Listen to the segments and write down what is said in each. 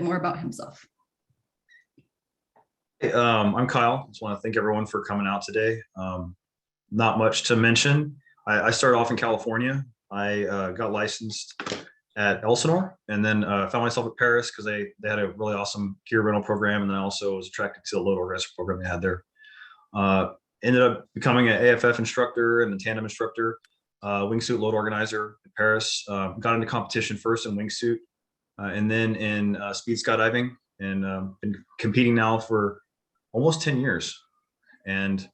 more about himself. Hey, I'm Kyle. Just want to thank everyone for coming out today. Not much to mention. I started off in California. I got licensed at Elsinore, and then found myself at Paris because they had a really awesome gear rental program, and then I also was attracted to the load organizer program they had there. Ended up becoming an AFF instructor and a tandem instructor, wingsuit load organizer at Paris. Got into competition first in wingsuit, and then in speed skydiving, and been competing now for almost 10 years, and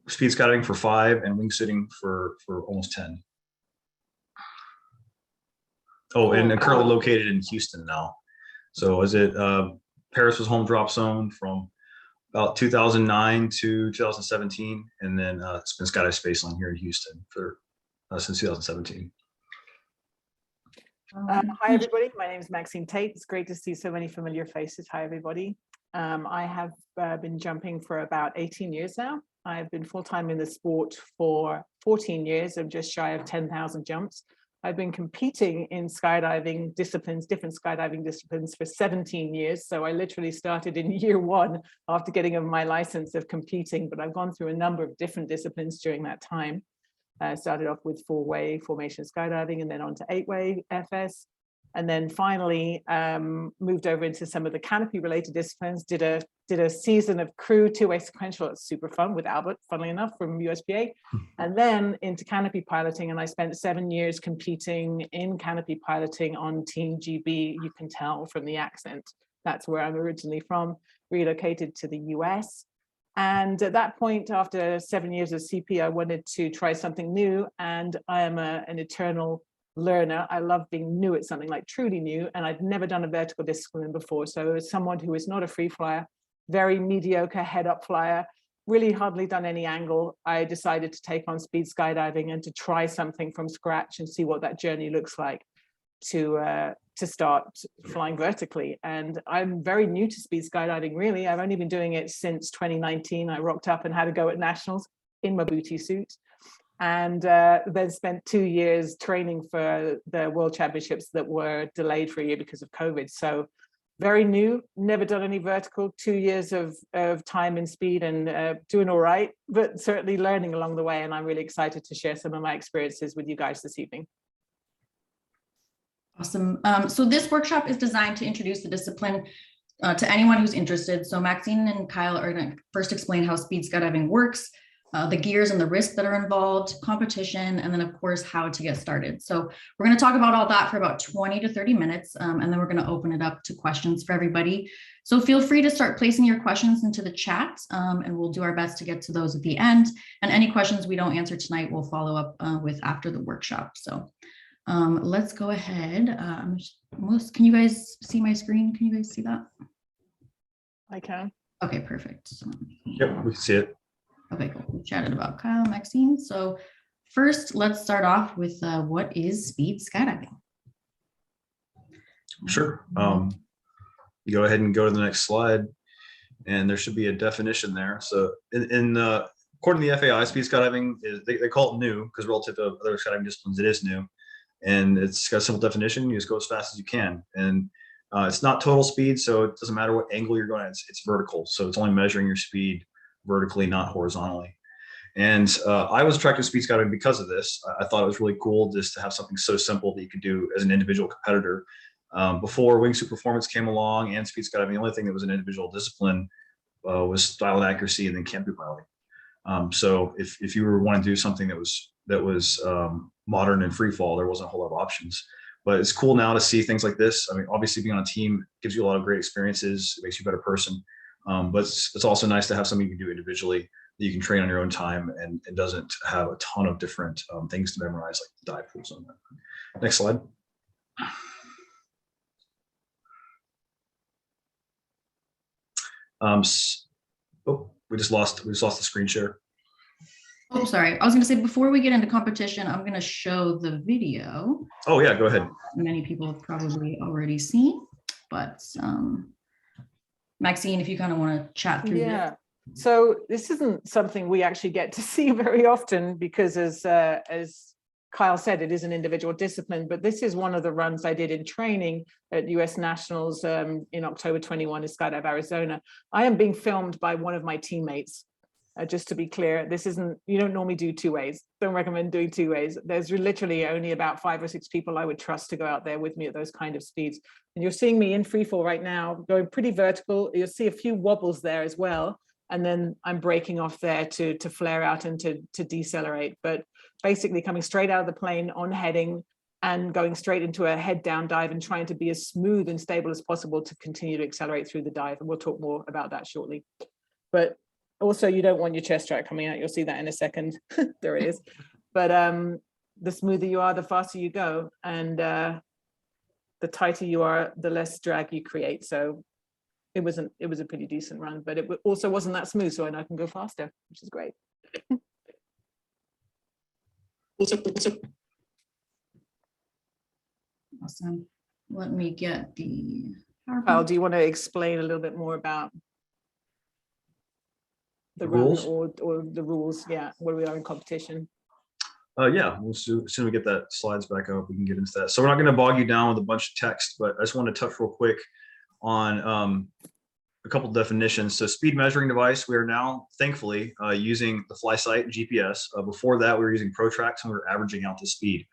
speed skydiving for 5 and wingsuiting for almost 10. Oh, and currently located in Houston now. So Paris was home drop zone from about 2009 to 2017, and then it's been Skydive Spaceline here in Houston for since 2017. Hi everybody, my name is Maxine Tate. It's great to see so many familiar faces. Hi everybody. I have been jumping for about 18 years now. I've been full-time in the sport for 14 years. I'm just shy of 10,000 jumps. I've been competing in skydiving disciplines, different skydiving disciplines, for 17 years. So I literally started in year 1 after getting my license of competing, but I've gone through a number of different disciplines during that time. Started off with 4-way formation skydiving, and then on to 8-way FS. And then finally moved over into some of the canopy related disciplines, did a season of crew 2-way sequential. It's super fun with Albert, funnily enough, from USPA, and then into canopy piloting. And I spent 7 years competing in canopy piloting on Team GB. You can tell from the accent, that's where I'm originally from, relocated to the US. And at that point, after 7 years of CP, I wanted to try something new. And I am an eternal learner. I love being new at something, like truly new, and I'd never done a vertical discipline before. So as someone who is not a free flyer, very mediocre head-up flyer, really hardly done any angle, I decided to take on speed skydiving and to try something from scratch and see what that journey looks like to start flying vertically. And I'm very new to speed skydiving, really. I've only been doing it since 2019. I rocked up and had a go at nationals in my booty suit, and then spent 2 years training for the World Championships that were delayed for a year because of COVID. So very new, never done any vertical, 2 years of time in speed, and doing all right, but certainly learning along the way. And I'm really excited to share some of my experiences with you guys this evening. Awesome. So this workshop is designed to introduce the discipline to anyone who's interested. So Maxine and Kyle are going to first explain how speed skydiving works, the gears and the risks that are involved, competition, and then of course, how to get started. So we're going to talk about all that for about 20 to 30 minutes, and then we're going to open it up to questions for everybody. So feel free to start placing your questions into the chat, and we'll do our best to get to those at the end. And any questions we don't answer tonight, we'll follow up with after the workshop. So let's go ahead. Can you guys see my screen? Can you guys see that? I can. Okay, perfect. Yep, we can see it. Okay, cool. We chatted about Kyle, Maxine. So first, let's start off with what is speed skydiving? Sure. You go ahead and go to the next slide, and there should be a definition there. So according to the FAI, speed skydiving is, they call it new because relative to other skydiving disciplines, it is new. And it's got a simple definition. You just go as fast as you can. And it's not total speed, so it doesn't matter what angle you're going at. It's vertical. So it's only measuring your speed vertically, not horizontally. And I was attracted to speed skydiving because of this. I thought it was really cool just to have something so simple that you could do as an individual competitor. Before wingsuit performance came along and speed skydiving, the only thing that was an individual discipline was style and accuracy, and then canopy piloting. So if you were wanting to do something that was modern and free fall, there wasn't a whole lot of options. But it's cool now to see things like this. I mean, obviously being on a team gives you a lot of great experiences. It makes you a better person. But it's also nice to have something you can do individually that you can train on your own time, and it doesn't have a ton of different things to memorize, like dive pools on that. Next slide. We just lost the screen share. Oh, sorry. I was going to say, before we get into competition, I'm going to show the video. Oh yeah, go ahead. Many people have probably already seen, but Maxine, if you kind of want to chat through Yeah. So this isn't something we actually get to see very often, because as Kyle said, it is an individual discipline, but this is one of the runs I did in training at US Nationals in October 21 in Skydive, Arizona. I am being filmed by one of my teammates. Just to be clear, this isn't, you don't normally do two ways. Don't recommend doing two ways. There's literally only about 5 or 6 people I would trust to go out there with me at those kind of speeds. And you're seeing me in freefall right now, going pretty vertical. You'll see a few wobbles there as well. And then I'm breaking off there to flare out and to decelerate. But basically coming straight out of the plane on heading and going straight into a head down dive and trying to be as smooth and stable as possible to continue to accelerate through the dive. And we'll talk more about that shortly. But also, you don't want your chest track coming out. You'll see that in a second. There it is. But the smoother you are, the faster you go. And the tighter you are, the less drag you create. So it was a pretty decent run, but it also wasn't that smooth. So I know I can go faster, which is great. Awesome. Let me get the Kyle, do you want to explain a little bit more about the rules or the rules? Yeah, where we are in competition. Yeah, we'll as soon as we get that slides back up, we can get into that. So we're not going to bog you down with a bunch of text, but I just want to touch real quick on a couple definitions. So speed measuring device, we are now thankfully using the FlySight GPS. Before that, we were using ProTrax and we were averaging out the speed.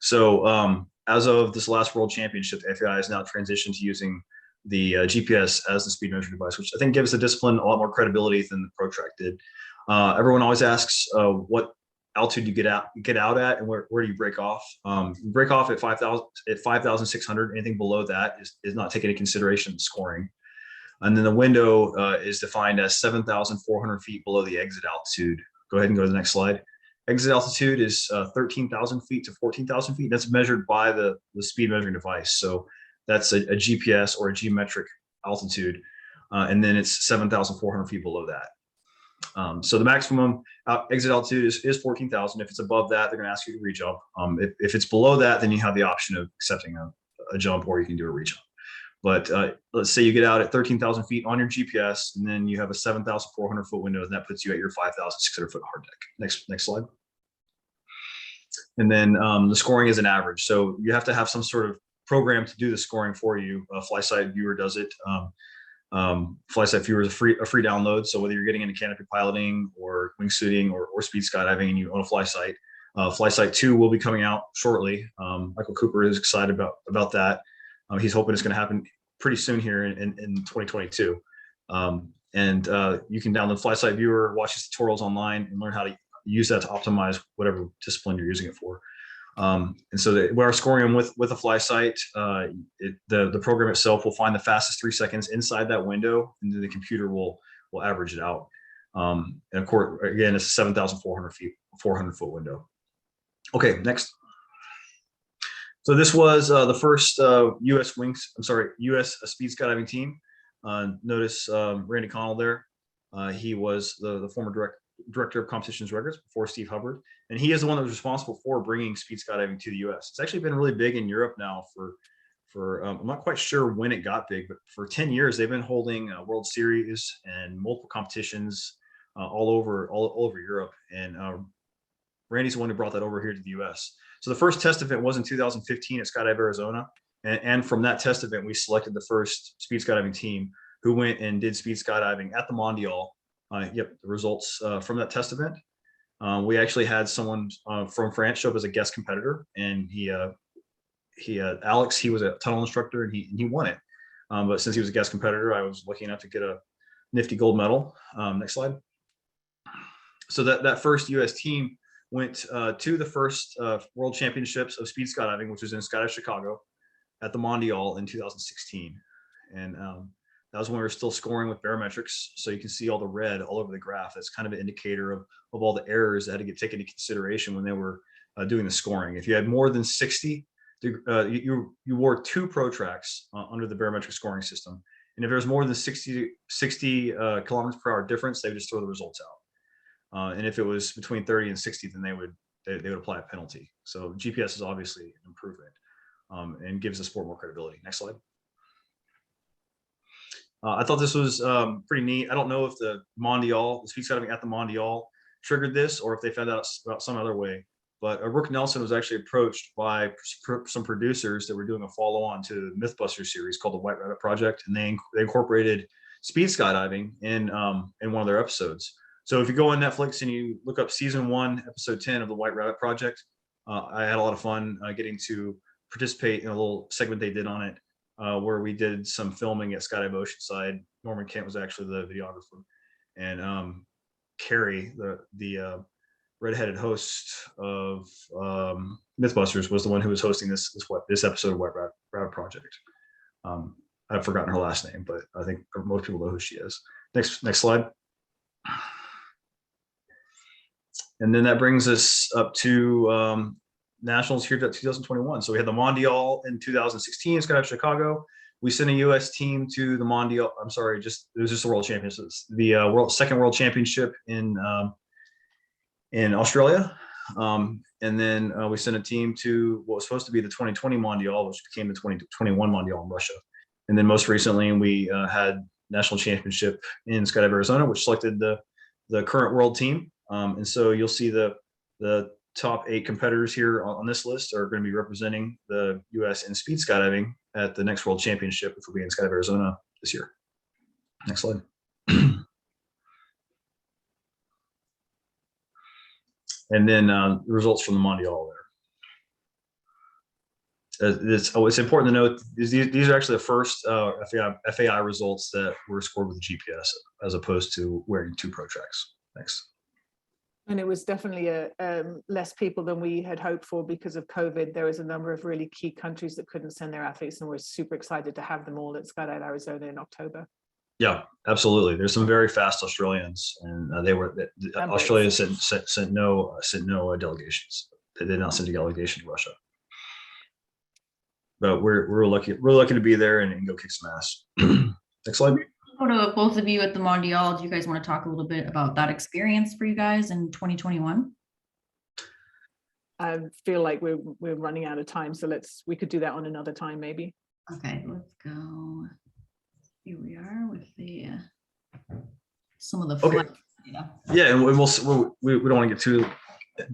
So as of this last World Championship, the FAI has now transitioned to using the GPS as the speed measuring device, which I think gives the discipline a lot more credibility than the ProTrack did. Everyone always asks what altitude you get out at and where do you break off. You break off at 5,600. Anything below that is not taken into consideration in scoring. And then the window is defined as 7,400 feet below the exit altitude. Go ahead and go to the next slide. Exit altitude is 13,000 feet to 14,000 feet. That's measured by the speed measuring device. So that's a GPS or a geometric altitude. And then it's 7,400 feet below that. So the maximum exit altitude is 14,000. If it's above that, they're going to ask you to re-jump. If it's below that, then you have the option of accepting a jump, or you can do a re-jump. But let's say you get out at 13,000 feet on your GPS, and then you have a 7,400 foot window, and that puts you at your 5,600 foot hard deck. Next slide. And then the scoring is an average. So you have to have some sort of program to do the scoring for you. FlySight Viewer does it. FlySight Viewer is a free download. So whether you're getting into canopy piloting or wingsuiting or speed skydiving and you own a FlySight, FlySight 2 will be coming out shortly. Michael Cooper is excited about that. He's hoping it's going to happen pretty soon here in 2022. And you can download FlySight Viewer, watch his tutorials online, and learn how to use that to optimize whatever discipline you're using it for. And so we are scoring them with a FlySight. The program itself will find the fastest 3 seconds inside that window, and then the computer will average it out. And of course, again, it's a 7,400 foot window. Okay, next. So this was the first U.S. speed skydiving team. Notice Randy Connell there. He was the former director of competitions records before Steve Hubbard, and he is the one that was responsible for bringing speed skydiving to the U.S. It's actually been really big in Europe now for I'm not quite sure when it got big, but for 10 years they've been holding World Series and multiple competitions all over Europe. And Randy's the one who brought that over here to the U.S. So the first test event was in 2015 at Skydive Arizona, and from that test event we selected the first speed skydiving team who went and did speed skydiving at the Mondial. The results from that test event. We actually had someone from France show up as a guest competitor, and Alex, he was a tunnel instructor, and he won it. But since he was a guest competitor, I was lucky enough to get a nifty gold medal. Next slide. So that first U.S. team went to the first World Championships of Speed Skydiving, which was in Skydive Chicago at the Mondial in 2016. And that was when we were still scoring with barometrics. So you can see all the red all over the graph. That's kind of an indicator of all the errors that had to get taken into consideration when they were doing the scoring. If you had more than 60, you wore 2 ProTrax under the barometric scoring system. And if there's more than 60 kilometers per hour difference, they would just throw the results out. And if it was between 30 and 60, then they would apply a penalty. So GPS is obviously an improvement and gives the sport more credibility. Next slide. I thought this was pretty neat. I don't know if the speed skydiving at the Mondial triggered this, or if they found out about some other way. but Rook Nelson was actually approached by some producers that were doing a follow-on to the Mythbusters series called the White Rabbit Project, and they incorporated speed skydiving in one of their episodes. So if you go on Netflix and you look up season 1, episode 10 of the White Rabbit Project, I had a lot of fun getting to participate in a little segment they did on it, where we did some filming at Skydive Oceanside. Norman Kent was actually the videographer, and Carrie, the redheaded host of Mythbusters, was the one who was hosting this episode of White Rabbit Project. I've forgotten her last name, but I think most people know who she is. Next slide. And then that brings us up to Nationals here at 2021. So we had the Mondial in 2016, Skydive Chicago. We sent a U.S. team to the Mondial. I'm sorry, it was just the World Championships. The second World Championship in Australia. And then we sent a team to what was supposed to be the 2020 Mondial, which became the 2021 Mondial in Russia. And then most recently, we had National Championship in Skydive Arizona, which selected the current world team. And so you'll see the top 8 competitors here on this list are going to be representing the U.S. in speed skydiving at the next World Championship, which will be in Skydive Arizona this year. Next slide. And then the results from the Mondial there. It's important to note these are actually the first FAI results that were scored with GPS as opposed to wearing 2 Pro Tracks. Thanks. And it was definitely less people than we had hoped for because of COVID. There was a number of really key countries that couldn't send their athletes, and we're super excited to have them all at Skydive Arizona in October. Yeah, absolutely. There's some very fast Australians, and Australia sent no delegations. They did not send a delegation to Russia. But we're lucky to be there and go kick some ass. Next slide. Go to both of you at the Mondial. Do you guys want to talk a little bit about that experience for you guys in 2021? I feel like we're running out of time, so we could do that on another time maybe. Okay, let's go. Here we are with the some of the okay. Yeah, and we don't want to get too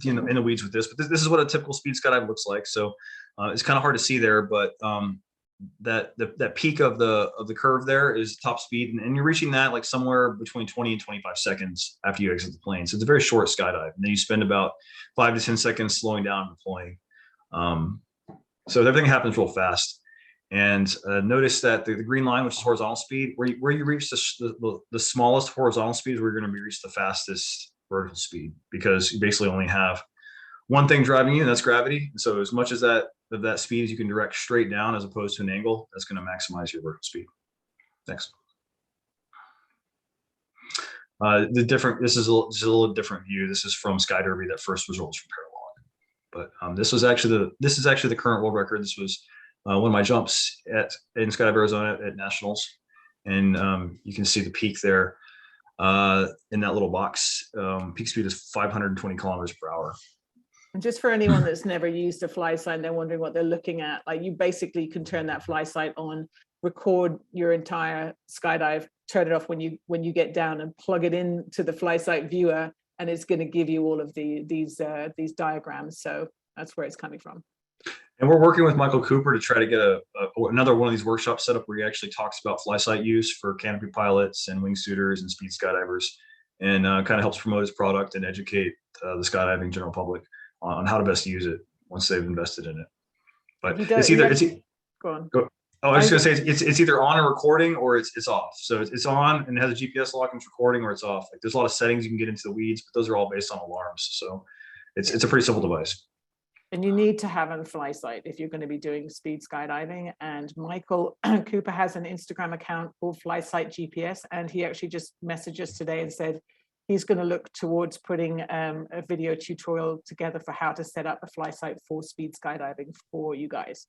in the weeds with this, but this is what a typical speed skydive looks like. So it's kind of hard to see there, but that peak of the curve there is top speed, and you're reaching that like somewhere between 20 and 25 seconds after you exit the plane. So it's a very short skydive, and then you spend about 5 to 10 seconds slowing down and deploying. So everything happens real fast. And notice that the green line, which is horizontal speed, where you reach the smallest horizontal speed, is where you're going to reach the fastest vertical speed, because you basically only have one thing driving you, and that's gravity. And so as much as that speed as you can direct straight down as opposed to an angle, that's going to maximize your vertical speed. Next. This is a little different view. This is from Sky Derby, that first results from Paralog. But this is actually the current world record. This was one of my jumps in Skydive Arizona at Nationals, and you can see the peak there in that little box. Peak speed is 520 kilometers per hour. And just for anyone that's never used a fly sight and they're wondering what they're looking at, like, you basically can turn that fly sight on, record your entire skydive, turn it off when you get down, and plug it into the fly sight viewer, and it's going to give you all of these diagrams. So that's where it's coming from. And we're working with Michael Cooper to try to get another one of these workshops set up where he actually talks about fly sight use for canopy pilots and wingsuiters and speed skydivers, and kind of helps promote his product and educate the skydiving general public on how to best use it once they've invested in it. But it's either go on. I was just gonna say it's either on and recording, or it's off. So it's on and has a GPS lock and it's recording, or it's off. Like, there's a lot of settings you can get into the weeds, but those are all based on alarms. So it's a pretty simple device. And you need to have a fly sight if you're going to be doing speed skydiving. And Michael Cooper has an Instagram account called Fly Sight GPS, and he actually just messaged us today and said he's going to look towards putting a video tutorial together for how to set up a fly sight for speed skydiving for you guys.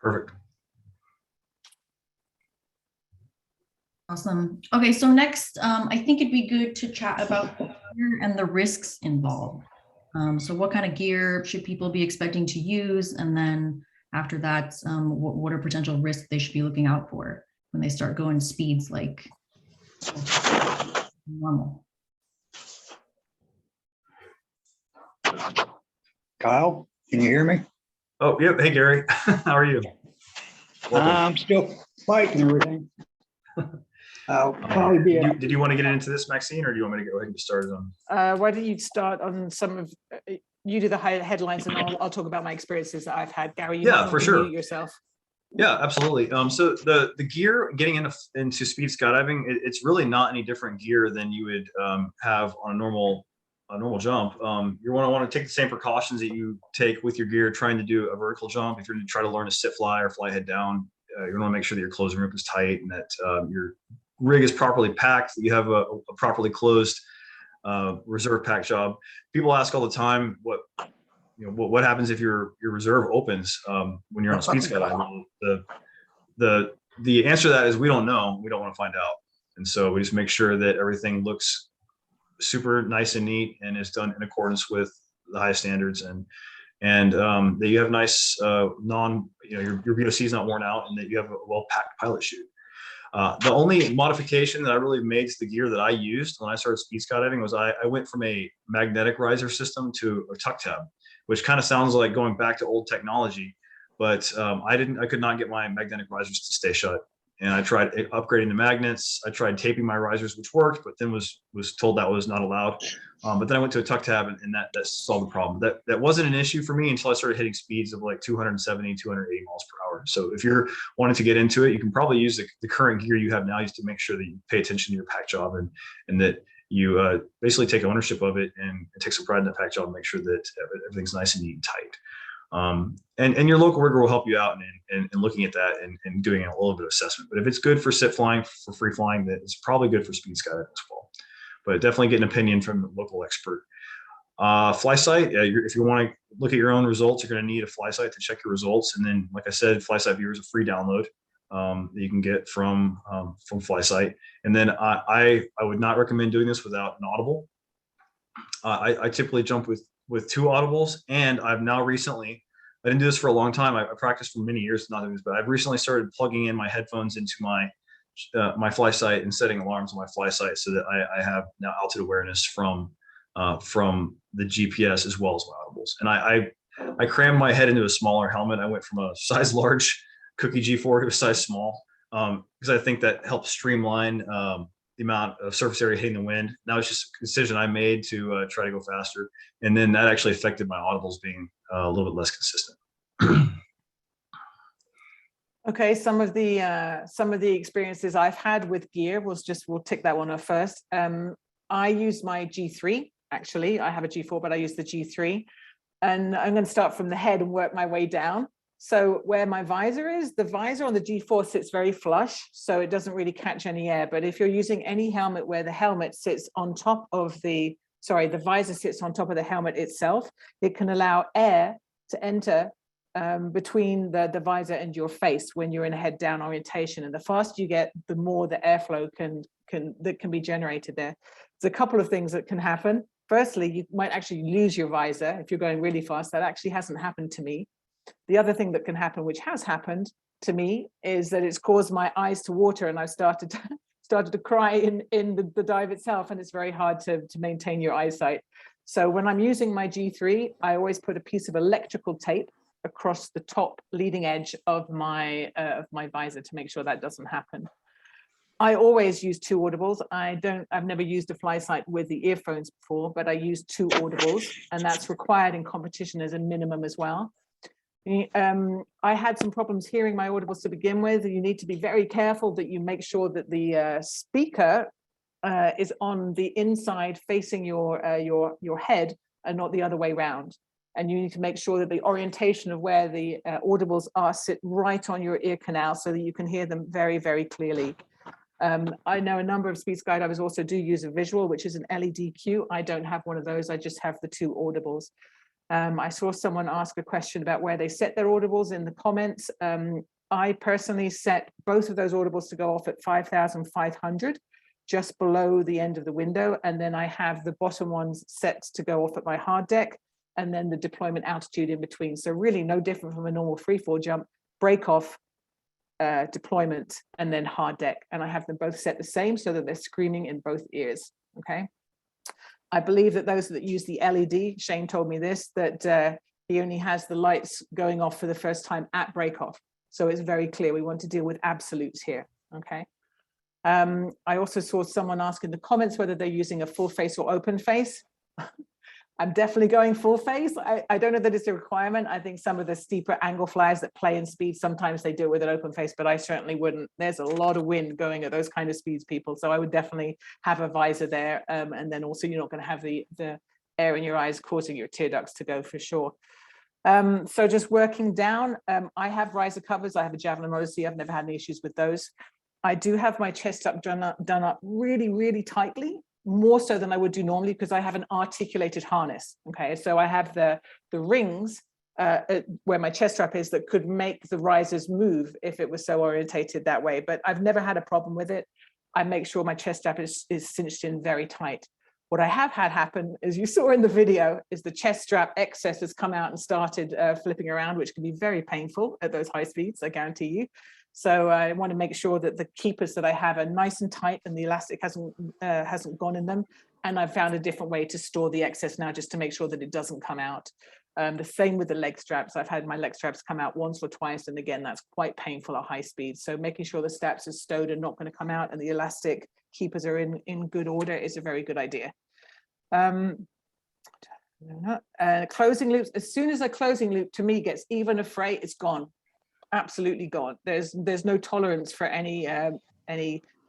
Perfect. Awesome. Okay, so next, I think it'd be good to chat about the gear and the risks involved. So what kind of gear should people be expecting to use? And then after that, what are potential risks they should be looking out for when they start going speeds like normal? Kyle, can you hear me? Oh, yep. Hey, Gary. How are you? Welcome. I'm still fighting everything. I'll probably be out. Did you want to get into this, Maxine, or do you want me to go ahead and get started on? Why don't you start on some of, you do the headlines and I'll talk about my experiences that I've had. Gary, you Yeah, might want for to sure. mute yourself. Yeah, absolutely. So the gear getting into speed skydiving, it's really not any different gear than you would have on a normal jump. You want to take the same precautions that you take with your gear trying to do a vertical jump. If you're going to try to learn to sit fly or fly head down, you want to make sure that your closing rope is tight and that your rig is properly packed, that you have a properly closed reserve pack job. People ask all the time what happens if your reserve opens when you're on a speed skydiving. The answer to that is we don't know. We don't want to find out, and so we just make sure that everything looks super nice and neat and is done in accordance with the highest standards, and that you have nice your VOC is not worn out, and that you have a well-packed pilot chute. The only modification that I really made to the gear that I used when I started speed skydiving was I went from a magnetic riser system to a tuck tab, which kind of sounds like going back to old technology, but I could not get my magnetic risers to stay shut. And I tried upgrading the magnets. I tried taping my risers, which worked, but then was told that was not allowed. But then I went to a tuck tab, and that solved the problem. That wasn't an issue for me until I started hitting speeds of like 270, 280 miles per hour. So if you're wanting to get into it, you can probably use the current gear you have now just to make sure that you pay attention to your pack job and that you basically take ownership of it and take some pride in the pack job and make sure that everything's nice and neat and tight. And your local rigger will help you out in looking at that and doing a little bit of assessment. But if it's good for sit flying, for free flying, that it's probably good for speed skydiving as well. But definitely get an opinion from a local expert. Fly sight, if you want to look at your own results, you're going to need a fly sight to check your results. And then, like I said, Fly Sight Viewer is a free download that you can get from Fly Sight. And then I would not recommend doing this without an audible. I typically jump with two audibles, and I've now recently, I didn't do this for a long time. I practiced for many years, not doing this, but I've recently started plugging in my headphones into my fly sight and setting alarms on my fly sight so that I have now altitude awareness from the GPS as well as my audibles. And I crammed my head into a smaller helmet. I went from a size large Cookie G4 to a size small because I think that helps streamline the amount of surface area hitting the wind. Now it's just a decision I made to try to go faster. And then that actually affected my audibles being a little bit less consistent. Okay, some of the experiences I've had with gear we'll tick that one off first. I use my G3, actually. I have a G4, but I use the G3. And I'm going to start from the head and work my way down. So where my visor is, the visor on the G4 sits very flush, so it doesn't really catch any air. But if you're using any helmet where the helmet sits on top of the visor sits on top of the helmet itself, it can allow air to enter between the visor and your face when you're in a head down orientation. And the faster you get, the more the airflow that can be generated there. There's a couple of things that can happen. Firstly, you might actually lose your visor if you're going really fast. That actually hasn't happened to me. The other thing that can happen, which has happened to me, is that it's caused my eyes to water, and I've started to cry in the dive itself, and it's very hard to maintain your eyesight. So when I'm using my G3, I always put a piece of electrical tape across the top leading edge of my visor to make sure that doesn't happen. I always use two audibles. I've never used a fly sight with the earphones before, but I use two audibles, and that's required in competition as a minimum as well. I had some problems hearing my audibles to begin with. You need to be very careful that you make sure that the speaker is on the inside facing your head and not the other way around. And you need to make sure that the orientation of where the audibles are sit right on your ear canal so that you can hear them very, very clearly. I know a number of speed skydivers also do use a visual, which is an LED cue. I don't have one of those. I just have the two audibles. I saw someone ask a question about where they set their audibles in the comments. I personally set both of those audibles to go off at 5,500, just below the end of the window. And then I have the bottom ones set to go off at my hard deck, and then the deployment altitude in between. So really no different from a normal freefall jump, break off, deployment, and then hard deck. And I have them both set the same so that they're screaming in both ears, okay? I believe that those that use the LED, Shane told me this, that he only has the lights going off for the first time at break off. So it's very clear we want to deal with absolutes here, okay? I also saw someone ask in the comments whether they're using a full face or open face. I'm definitely going full face. I don't know that it's a requirement. I think some of the steeper angle flyers that play in speed, sometimes they do it with an open face, but I certainly wouldn't. There's a lot of wind going at those kind of speeds, people. So I would definitely have a visor there. And then also you're not going to have the air in your eyes causing your tear ducts to go for sure. So just working down, I have riser covers. I have a Javelin Odyssey. I've never had any issues with those. I do have my chest up done up really, really tightly, more so than I would do normally because I have an articulated harness. Okay, so I have the rings where my chest strap is that could make the risers move if it was so orientated that way. But I've never had a problem with it. I make sure my chest strap is cinched in very tight. What I have had happen, as you saw in the video, is the chest strap excess has come out and started flipping around, which can be very painful at those high speeds, I guarantee you. So I want to make sure that the keepers that I have are nice and tight and the elastic hasn't gone in them. And I've found a different way to store the excess now just to make sure that it doesn't come out. The same with the leg straps. I've had my leg straps come out once or twice. And again, that's quite painful at high speed. So making sure the straps are stowed and not going to come out and the elastic keepers are in good order is a very good idea. Closing loops, as soon as a closing loop to me gets even a fray, it's gone. Absolutely gone. There's no tolerance for any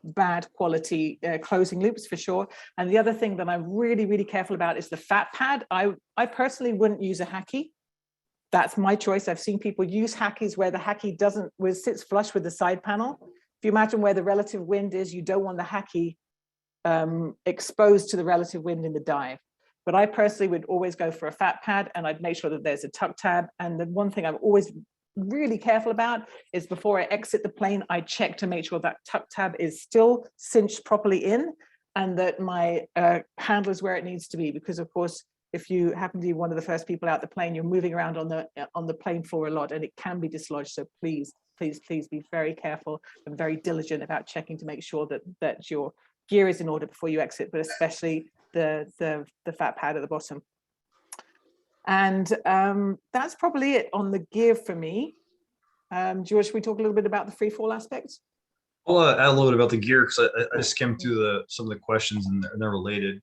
bad quality closing loops for sure. And the other thing that I'm really, really careful about is the fat pad. I personally wouldn't use a hacky. That's my choice. I've seen people use hackies where the hacky sits flush with the side panel. If you imagine where the relative wind is, you don't want the hacky exposed to the relative wind in the dive. But I personally would always go for a fat pad and I'd make sure that there's a tuck tab. And the one thing I'm always really careful about is before I exit the plane, I check to make sure that tuck tab is still cinched properly in and that my handle is where it needs to be. Because of course, if you happen to be one of the first people out the plane, you're moving around on the plane floor a lot and it can be dislodged. So please, please, please be very careful and very diligent about checking to make sure that your gear is in order before you exit, but especially the fat pad at the bottom. And that's probably it on the gear for me. George, should we talk a little bit about the free fall aspects? I'll add a little bit about the gear because I just skimmed through some of the questions and they're related.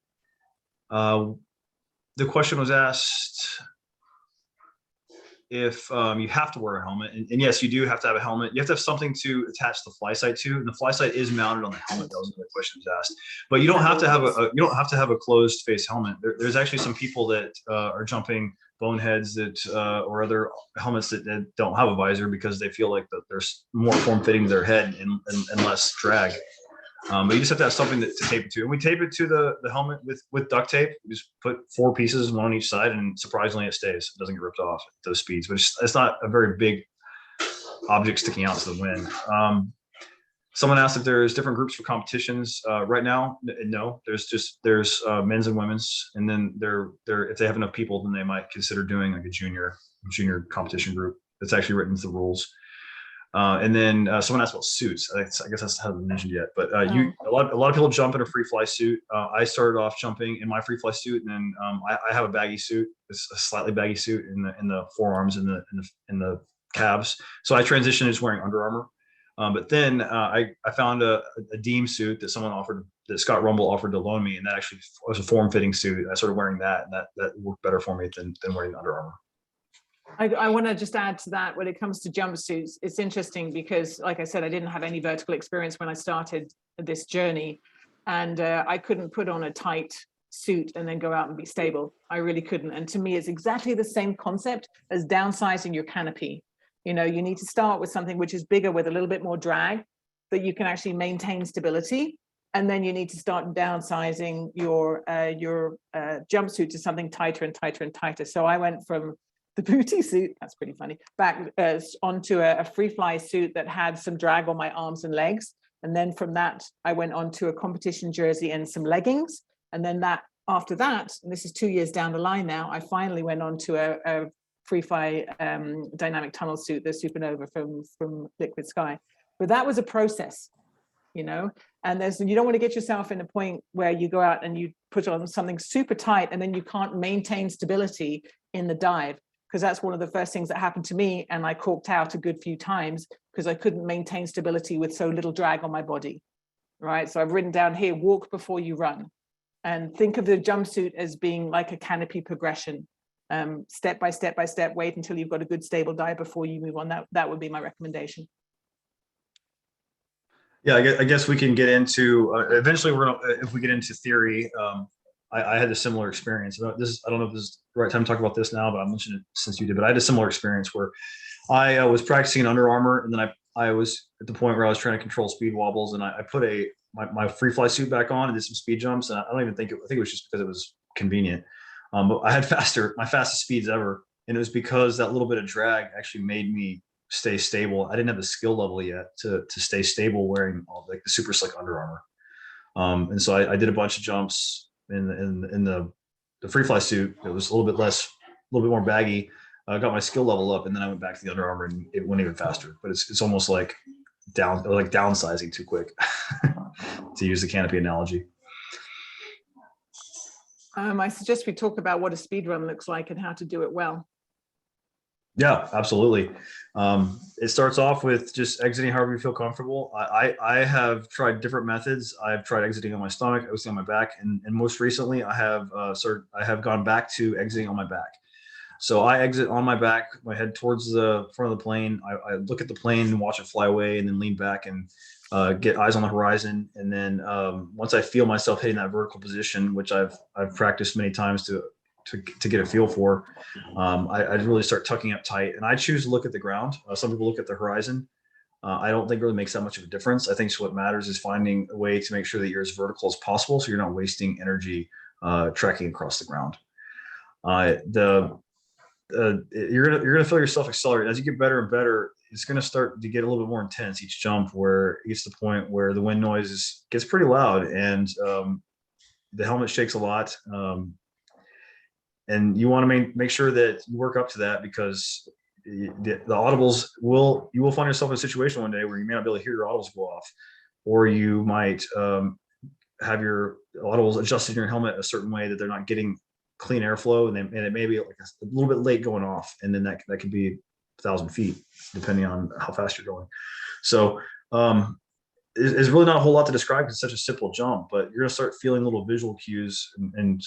The question was asked if you have to wear a helmet, and yes, you do have to have a helmet. You have to have something to attach the fly sight to, and the fly sight is mounted on the helmet. That was the question was asked, but you don't have to have a closed face helmet. There's actually some people that are jumping boneheads or other helmets that don't have a visor because they feel like that there's more form fitting to their head and less drag. But you just have to have something to tape it to. And we tape it to the helmet with duct tape. We just put 4 pieces, one on each side, and surprisingly it stays. It doesn't get ripped off at those speeds. But it's not a very big object sticking out to the wind. Someone asked if there's different groups for competitions. Right now, no. There's men's and women's, and then if they have enough people, then they might consider doing like a junior competition group. It's actually written into the rules. And then someone asked about suits. I guess that's hasn't been mentioned yet. But a lot of people jump in a free fly suit. I started off jumping in my free fly suit, and then I have a baggy suit. It's a slightly baggy suit in the forearms and in the calves. So I transitioned to just wearing Under Armour. But then I found a Deem suit that Scott Rumble offered to loan me, and that actually was a form-fitting suit. I started wearing that, and that worked better for me than wearing Under Armour. I want to just add to that when it comes to jumpsuits, it's interesting because, like I said, I didn't have any vertical experience when I started this journey, and I couldn't put on a tight suit and then go out and be stable. I really couldn't. And to me, it's exactly the same concept as downsizing your canopy. You know, you need to start with something which is bigger with a little bit more drag that you can actually maintain stability. And then you need to start downsizing your jumpsuit to something tighter and tighter and tighter. So I went from the booty suit, that's pretty funny, back onto a free fly suit that had some drag on my arms and legs. And then from that, I went on to a competition jersey and some leggings. And then after that, and this is 2 years down the line now, I finally went on to a free fly dynamic tunnel suit, the Supernova from Liquid Sky. But that was a process, you know, and you don't want to get yourself in a point where you go out and you put on something super tight and then you can't maintain stability in the dive. because that's one of the first things that happened to me. And I corked out a good few times because I couldn't maintain stability with so little drag on my body, right? So I've written down here, walk before you run. And think of the jumpsuit as being like a canopy progression. Step by step by step, wait until you've got a good stable dive before you move on. That would be my recommendation. Yeah, I guess we can get into eventually. If we get into theory. I had a similar experience. I don't know if this is the right time to talk about this now, but I mentioned it since you did. But I had a similar experience where I was practicing in Under Armour, and then I was at the point where I was trying to control speed wobbles, and I put my free fly suit back on and did some speed jumps. And I don't even think I think it was just because it was convenient. But I had my fastest speeds ever, and it was because that little bit of drag actually made me stay stable. I didn't have the skill level yet to stay stable wearing like the super slick Under Armour. And so I did a bunch of jumps in the free fly suit. It was a little bit more baggy. I got my skill level up, and then I went back to the Under Armour, and it went even faster. But it's almost like downsizing too quick, to use the canopy analogy. I suggest we talk about what a speed run looks like and how to do it well. Yeah, absolutely. It starts off with just exiting however you feel comfortable. I have tried different methods. I've tried exiting on my stomach, exiting on my back, and most recently I have gone back to exiting on my back. So I exit on my back, my head towards the front of the plane. I look at the plane and watch it fly away, and then lean back and get eyes on the horizon. And then once I feel myself hitting that vertical position, which I've practiced many times to get a feel for, I really start tucking up tight, and I choose to look at the ground. Some people look at the horizon. I don't think it really makes that much of a difference. I think what matters is finding a way to make sure that you're as vertical as possible, so you're not wasting energy trekking across the ground. You're gonna feel yourself accelerate as you get better and better. It's gonna start to get a little bit more intense each jump, where it gets to the point where the wind noise gets pretty loud, and the helmet shakes a lot. And you want to make sure that you work up to that, because the audibles you will find yourself in a situation one day where you may not be able to hear your audibles go off, or you might have your audibles adjusted in your helmet a certain way that they're not getting clean airflow, and it may be like a little bit late going off, and then that could be 1,000 feet depending on how fast you're going. So there's really not a whole lot to describe because it's such a simple jump, but you're going to start feeling little visual cues and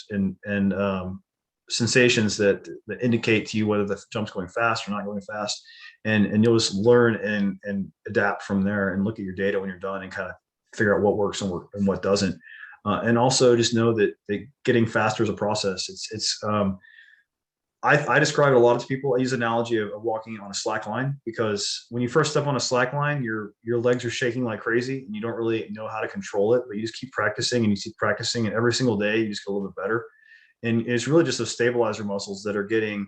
sensations that indicate to you whether the jump's going fast or not going fast, and you'll just learn and adapt from there, and look at your data when you're done and kind of figure out what works and what doesn't. And also just know that getting faster is a process. I describe it a lot to people. I use the analogy of walking on a slack line, because when you first step on a slack line, your legs are shaking like crazy and you don't really know how to control it, but you just keep practicing and every single day you just get a little bit better. And it's really just those stabilizer muscles that are getting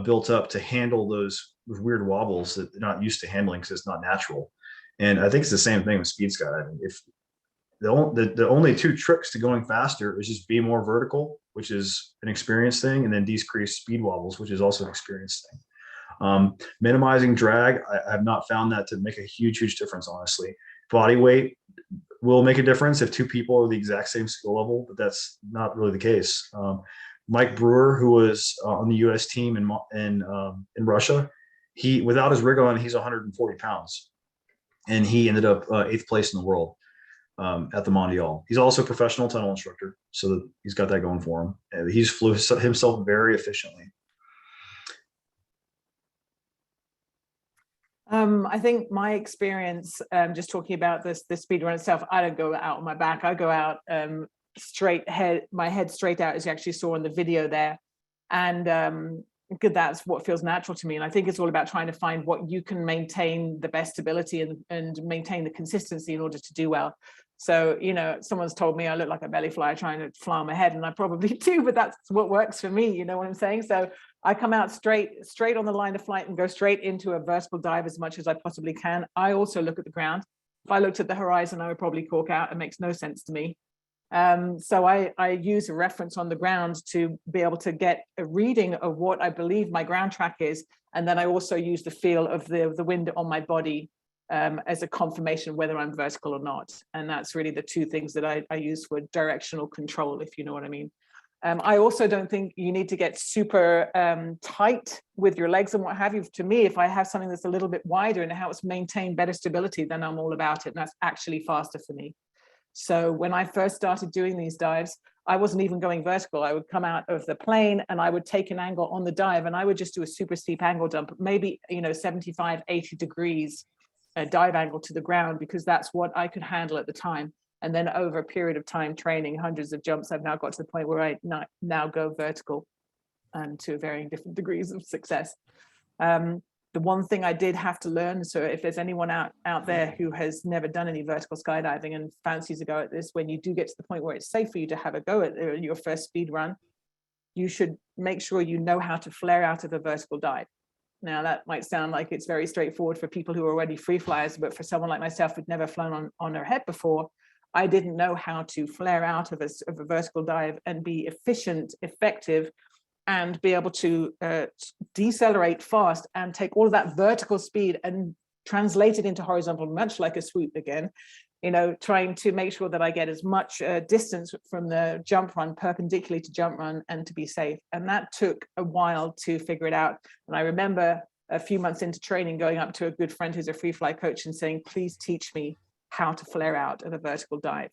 built up to handle those weird wobbles that they're not used to handling because it's not natural. And I think it's the same thing with speed skydiving. If the only two tricks to going faster is just be more vertical, which is an experience thing, and then decrease speed wobbles, which is also an experience thing. Minimizing drag, I have not found that to make a huge difference, honestly. Body weight will make a difference if two people are the exact same skill level, but that's not really the case. Mike Brewer, who was on the U.S. team in Russia, without his rig on, he's 140 pounds, and he ended up 8th place in the world at the Mondial. He's also a professional tunnel instructor, so he's got that going for him. And he's flew himself very efficiently. I think my experience, just talking about the speed run itself, I don't go out on my back. I go out my head straight out, as you actually saw in the video there. And that's what feels natural to me. And I think it's all about trying to find what you can maintain the best ability and maintain the consistency in order to do well. So, someone's told me I look like a belly flyer trying to fly on my head, and I probably do, but that's what works for me. You know what I'm saying? So I come out straight on the line of flight and go straight into a vertical dive as much as I possibly can. I also look at the ground. If I looked at the horizon, I would probably cork out. It makes no sense to me. So I use a reference on the ground to be able to get a reading of what I believe my ground track is. And then I also use the feel of the wind on my body as a confirmation whether I'm vertical or not. And that's really the two things that I use for directional control, if you know what I mean. I also don't think you need to get super tight with your legs and what have you. To me, if I have something that's a little bit wider and it helps maintain better stability, then I'm all about it. And that's actually faster for me. So when I first started doing these dives, I wasn't even going vertical. I would come out of the plane and I would take an angle on the dive, and I would just do a super steep angle dump, maybe 75, 80 degrees dive angle to the ground, because that's what I could handle at the time. And then over a period of time training hundreds of jumps, I've now got to the point where I now go vertical, and to varying different degrees of success. The one thing I did have to learn, so if there's anyone out there who has never done any vertical skydiving and fancies a go at this, when you do get to the point where it's safe for you to have a go at your first speed run, you should make sure you know how to flare out of a vertical dive. Now, that might sound like it's very straightforward for people who are already free flyers, but for someone like myself who'd never flown on her head before, I didn't know how to flare out of a vertical dive and be efficient, effective, and be able to decelerate fast and take all of that vertical speed and translate it into horizontal, much like a swoop again, trying to make sure that I get as much distance from the jump run perpendicularly to jump run and to be safe. And that took a while to figure it out. And I remember a few months into training going up to a good friend who's a free fly coach and saying, please teach me how to flare out of a vertical dive.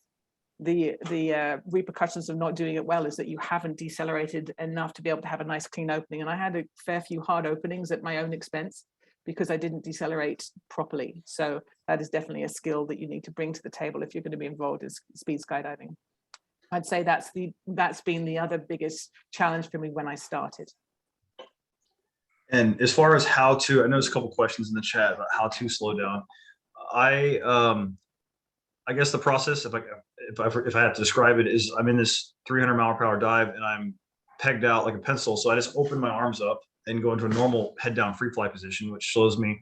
The repercussions of not doing it well is that you haven't decelerated enough to be able to have a nice clean opening. And I had a fair few hard openings at my own expense because I didn't decelerate properly. So that is definitely a skill that you need to bring to the table if you're going to be involved in speed skydiving. I'd say that's been the other biggest challenge for me when I started. And as far as how to, I know there's a couple questions in the chat about how to slow down. I guess the process, if I have to describe it, is I'm in this 300-mile-per-hour dive and I'm pegged out like a pencil. So I just open my arms up and go into a normal head down free fly position, which slows me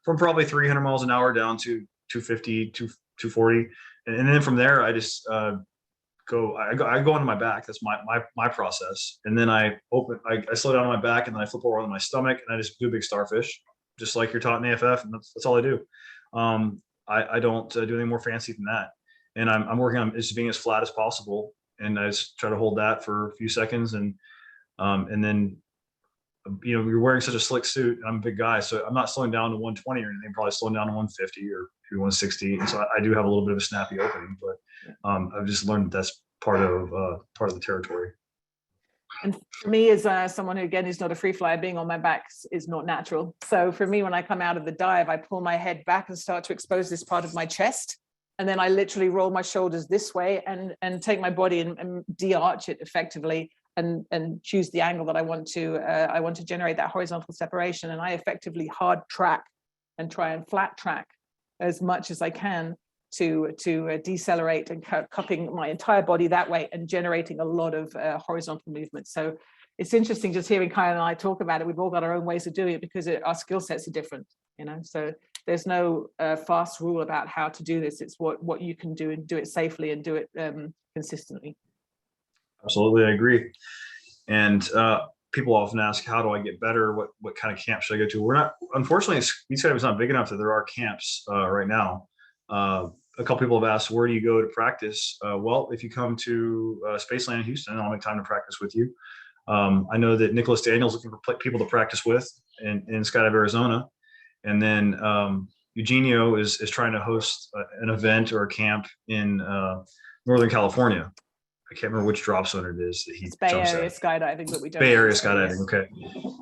from probably 300 miles an hour down to 250, 240. And then from there, I just I go onto my back. That's my process. And then I slow down on my back, and then I flip over on my stomach, and I just do a big starfish, just like you're taught in AFF. And that's all I do. I don't do anything more fancy than that. And I'm working on just being as flat as possible. And I just try to hold that for a few seconds. And then, you're wearing such a slick suit, and I'm a big guy, so I'm not slowing down to 120 or anything, probably slowing down to 150 or 160. And so I do have a little bit of a snappy opening, but I've just learned that's part of the territory. And for me, as someone who, again, is not a free flyer, being on my back is not natural. So for me, when I come out of the dive, I pull my head back and start to expose this part of my chest. And then I literally roll my shoulders this way and take my body and de-arch it effectively and choose the angle that I want to generate that horizontal separation. And I effectively hard track and try and flat track as much as I can to decelerate and cupping my entire body that way and generating a lot of horizontal movement. So it's interesting just hearing Kyle and I talk about it. We've all got our own ways of doing it because our skill sets are different, so there's no fast rule about how to do this. It's what you can do and do it safely and do it consistently. Absolutely, I agree. And people often ask, how do I get better? What kind of camp should I go to? Unfortunately, Speed Skydiving is not big enough that there are camps right now. A couple people have asked, where do you go to practice? Well, if you come to Spaceland in Houston, I'll make time to practice with you. I know that Nicholas Daniel's looking for people to practice with in Skydive, Arizona. And then Eugenio is trying to host an event or a camp in Northern California. I can't remember which drop zone it is that he It's Bay jumps Area at. skydiving, but we don't. Bay Area skydiving, okay.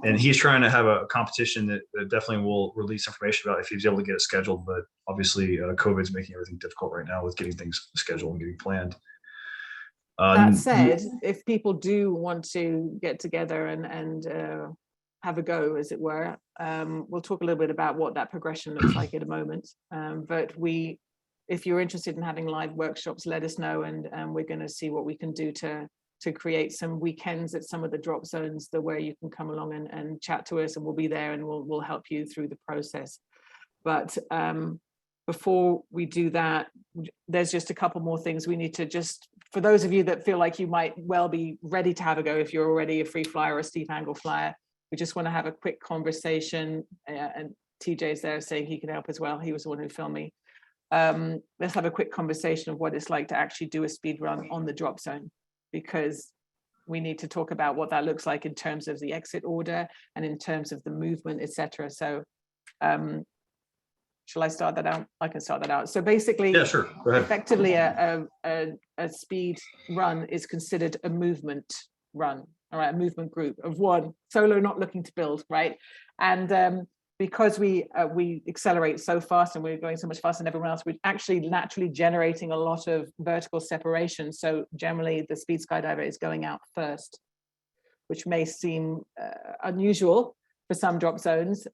And he's trying to have a competition that definitely will release information about if he's able to get it scheduled. But obviously, COVID's making everything difficult right now with getting things scheduled and getting planned. That said, if people do want to get together and have a go, as it were, we'll talk a little bit about what that progression looks like in a moment. But if you're interested in having live workshops, let us know, and we're going to see what we can do to create some weekends at some of the drop zones where you can come along and chat to us, and we'll be there and we'll help you through the process. But before we do that, there's just a couple more things we need to just, for those of you that feel like you might well be ready to have a go, if you're already a free flyer or a steep angle flyer, we just want to have a quick conversation, and TJ's there saying he can help as well. He was the one who filmed me. Let's have a quick conversation of what it's like to actually do a speed run on the drop zone, because we need to talk about what that looks like in terms of the exit order and in terms of the movement, etc. So shall I start that out? I can start that out. So basically, Yeah, sure. Go ahead. effectively a speed run is considered a movement run, all right, a movement group of one, solo, not looking to build, right? And because we accelerate so fast and we're going so much faster than everyone else, we're actually naturally generating a lot of vertical separation. So generally the speed skydiver is going out first, which may seem unusual for some drop zones.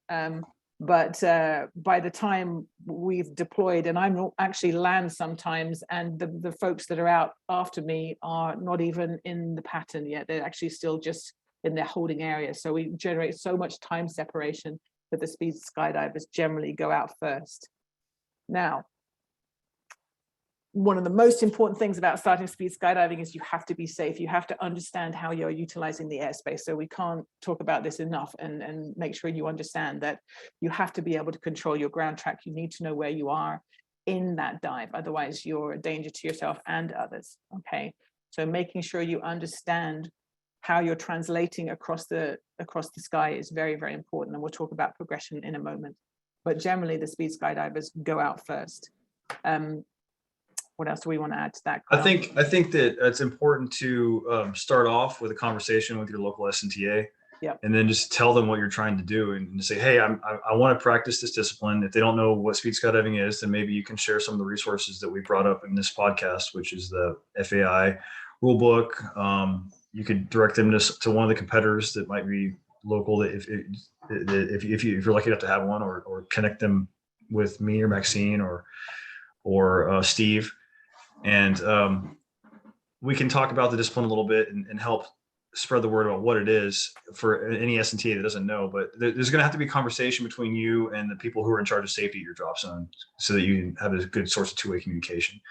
But by the time we've deployed, and I'm actually land sometimes, and the folks that are out after me are not even in the pattern yet. They're actually still just in their holding area. So we generate so much time separation that the speed skydivers generally go out first. Now, one of the most important things about starting speed skydiving is you have to be safe. You have to understand how you're utilizing the airspace. So we can't talk about this enough, and make sure you understand that you have to be able to control your ground track. You need to know where you are in that dive. Otherwise, you're a danger to yourself and others. Okay. So making sure you understand how you're translating across the sky is very, very important. And we'll talk about progression in a moment. But generally, the speed skydivers go out first. What else do we want to add to that, Connell? I think that it's important to start off with a conversation with your local SNTA, Yep. and then just tell them what you're trying to do, and say, hey, I want to practice this discipline. If they don't know what speed skydiving is, then maybe you can share some of the resources that we brought up in this podcast, which is the FAI rule book. You could direct them to one of the competitors that might be local, that if you're lucky enough to have one, or connect them with me or Maxine or Steve. And we can talk about the discipline a little bit and help spread the word about what it is for any SNTA that doesn't know. But there's going to have to be a conversation between you and the people who are in charge of safety at your drop zone, so that you have a good source of two-way communication.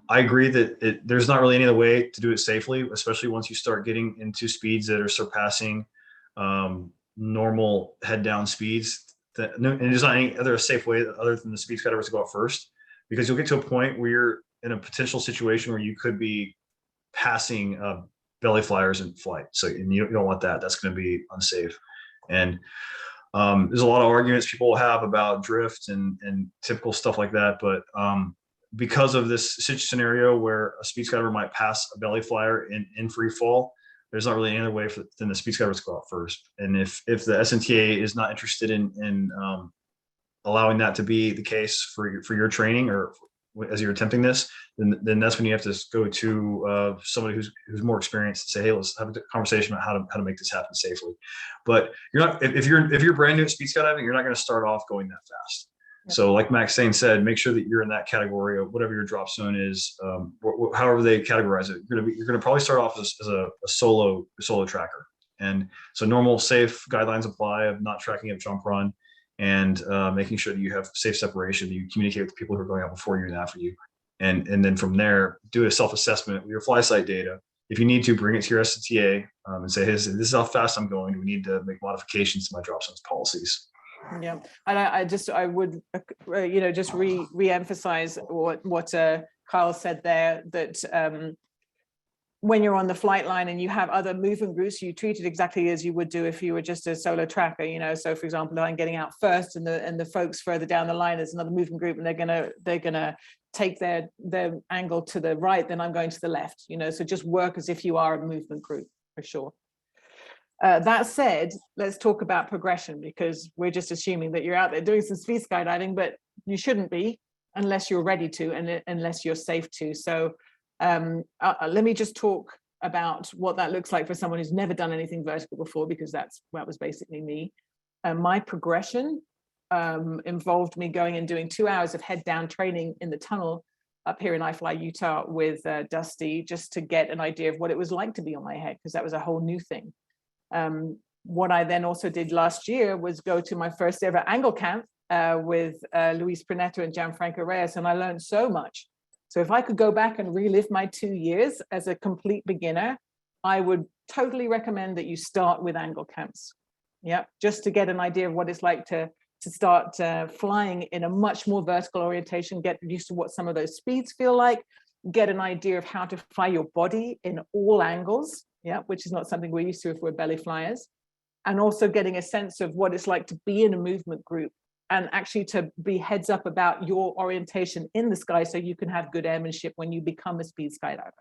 I agree that there's not really any other way to do it safely, especially once you start getting into speeds that are surpassing normal head-down speeds. And there's not any other safe way other than the speed skydivers to go out first, because you'll get to a point where you're in a potential situation where you could be passing belly flyers in flight. So, and you don't want that. That's going to be unsafe. And there's a lot of arguments people will have about drift and typical stuff like that. But because of this scenario where a speed skydiver might pass a belly flyer in free fall, there's not really any other way than the speed skydivers to go out first. And if the SNTA is not interested in allowing that to be the case for your training, or as you're attempting this, then that's when you have to go to somebody who's more experienced and say, hey, let's have a conversation about how to make this happen safely. But you're not, if you're brand new at speed skydiving, you're not going to start off going that fast. Yep. So like Maxine said, make sure that you're in that category of whatever your drop zone is, however they categorize it. You're going to probably start off as a solo tracker. And so normal safe guidelines apply of not tracking up jump run, and making sure that you have safe separation, that you communicate with the people who are going out before you and after you. And then from there, do a self-assessment with your fly site data. If you need to, bring it to your SNTA and say, hey, this is how fast I'm going. We need to make modifications to my drop zones policies. Yeah, and I would just re-emphasize what Kyle said there, that when you're on the flight line and you have other movement groups, you treat it exactly as you would do if you were just a solo tracker. So for example, I'm getting out first, and the folks further down the line, there's another movement group, and they're gonna take their angle to the right, then I'm going to the left. So just work as if you are a movement group, for sure. That said, let's talk about progression, because we're just assuming that you're out there doing some speed skydiving, but you shouldn't be unless you're ready to, and unless you're safe to. So let me just talk about what that looks like for someone who's never done anything vertical before, because that was basically me. My progression involved me going and doing 2 hours of head down training in the tunnel up here in IFLY, Utah with Dusty, just to get an idea of what it was like to be on my head, because that was a whole new thing. What I then also did last year was go to my first ever angle camp with Luis Pruneto and Gianfranco Reyes, and I learned so much. So if I could go back and relive my 2 years as a complete beginner, I would totally recommend that you start with angle camps. Yeah, just to get an idea of what it's like to start flying in a much more vertical orientation, get used to what some of those speeds feel like, get an idea of how to fly your body in all angles, yeah, which is not something we're used to if we're belly flyers. And also getting a sense of what it's like to be in a movement group and actually to be heads up about your orientation in the sky so you can have good airmanship when you become a speed skydiver.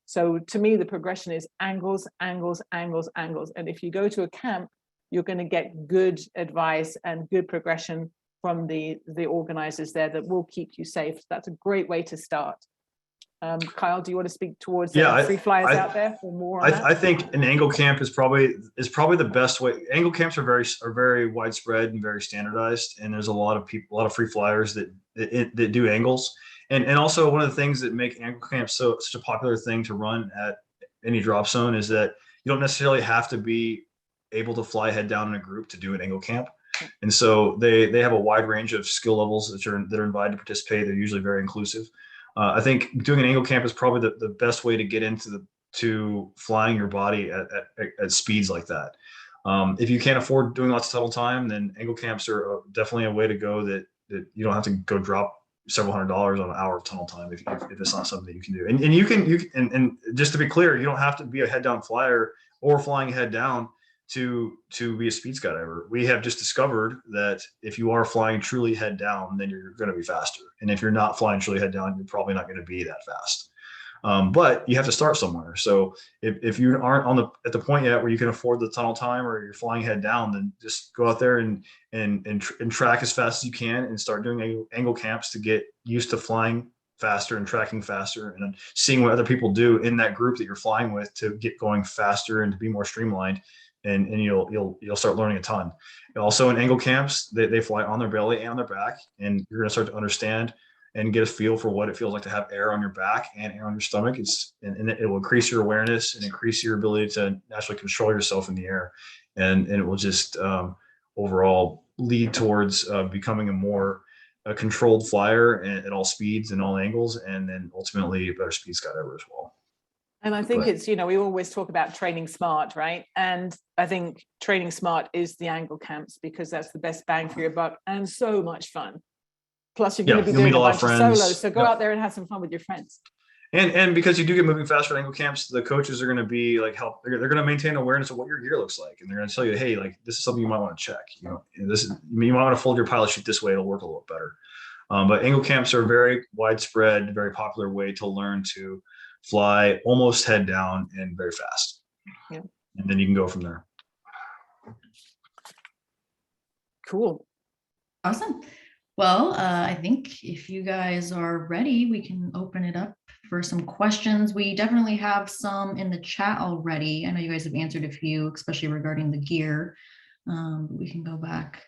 So to me, the progression is angles, angles, angles, angles. And if you go to a camp, you're going to get good advice and good progression from the organizers there that will keep you safe. That's a great way to start. Kyle, do you want to speak towards free flyers out there for more on that? I think an angle camp is probably the best way. Angle camps are very widespread and very standardized, and there's a lot of people, a lot of free flyers that do angles. And also one of the things that make angle camps such a popular thing to run at any drop zone is that you don't necessarily have to be able to fly head down in a group to do an angle camp. And so they have a wide range of skill levels that are invited to participate. They're usually very inclusive. I think doing an angle camp is probably the best way to get to flying your body at speeds like that. If you can't afford doing lots of tunnel time, then angle camps are definitely a way to go that you don't have to go drop several $100s on an hour of tunnel time if it's not something that you can do. And you can and just to be clear, you don't have to be a head down flyer or flying head down to be a speed skydiver. We have just discovered that if you are flying truly head down, then you're going to be faster. And if you're not flying truly head down, you're probably not going to be that fast. But you have to start somewhere. So if you aren't at the point yet where you can afford the tunnel time or you're flying head down, then just go out there and track as fast as you can and start doing angle camps to get used to flying faster and tracking faster and seeing what other people do in that group that you're flying with to get going faster and to be more streamlined. And you'll start learning a ton. Also in angle camps, they fly on their belly and on their back, and you're going to start to understand and get a feel for what it feels like to have air on your back and air on your stomach. And it will increase your awareness and increase your ability to naturally control yourself in the air, and it will just overall lead towards becoming a more controlled flyer at all speeds and all angles, and then ultimately a better speed skydiver as well. And I think it's, we always talk about training smart, right? And I think training smart is the angle camps because that's the best bang for your buck and so much fun. Plus, you're going to be doing a bunch of solos. So go out there and have some fun with your friends. And because you do get moving faster at angle camps, the coaches are going to be like they're going to maintain awareness of what your gear looks like. And they're going to tell you, hey, like this is something you might want to check. You might want to fold your pilot chute this way. It'll work a little better. But angle camps are a very widespread, very popular way to learn to fly almost head down and very fast. Yeah. And then you can go from there. Cool. Awesome. Well, I think if you guys are ready, we can open it up for some questions. We definitely have some in the chat already. I know you guys have answered a few, especially regarding the gear. We can go back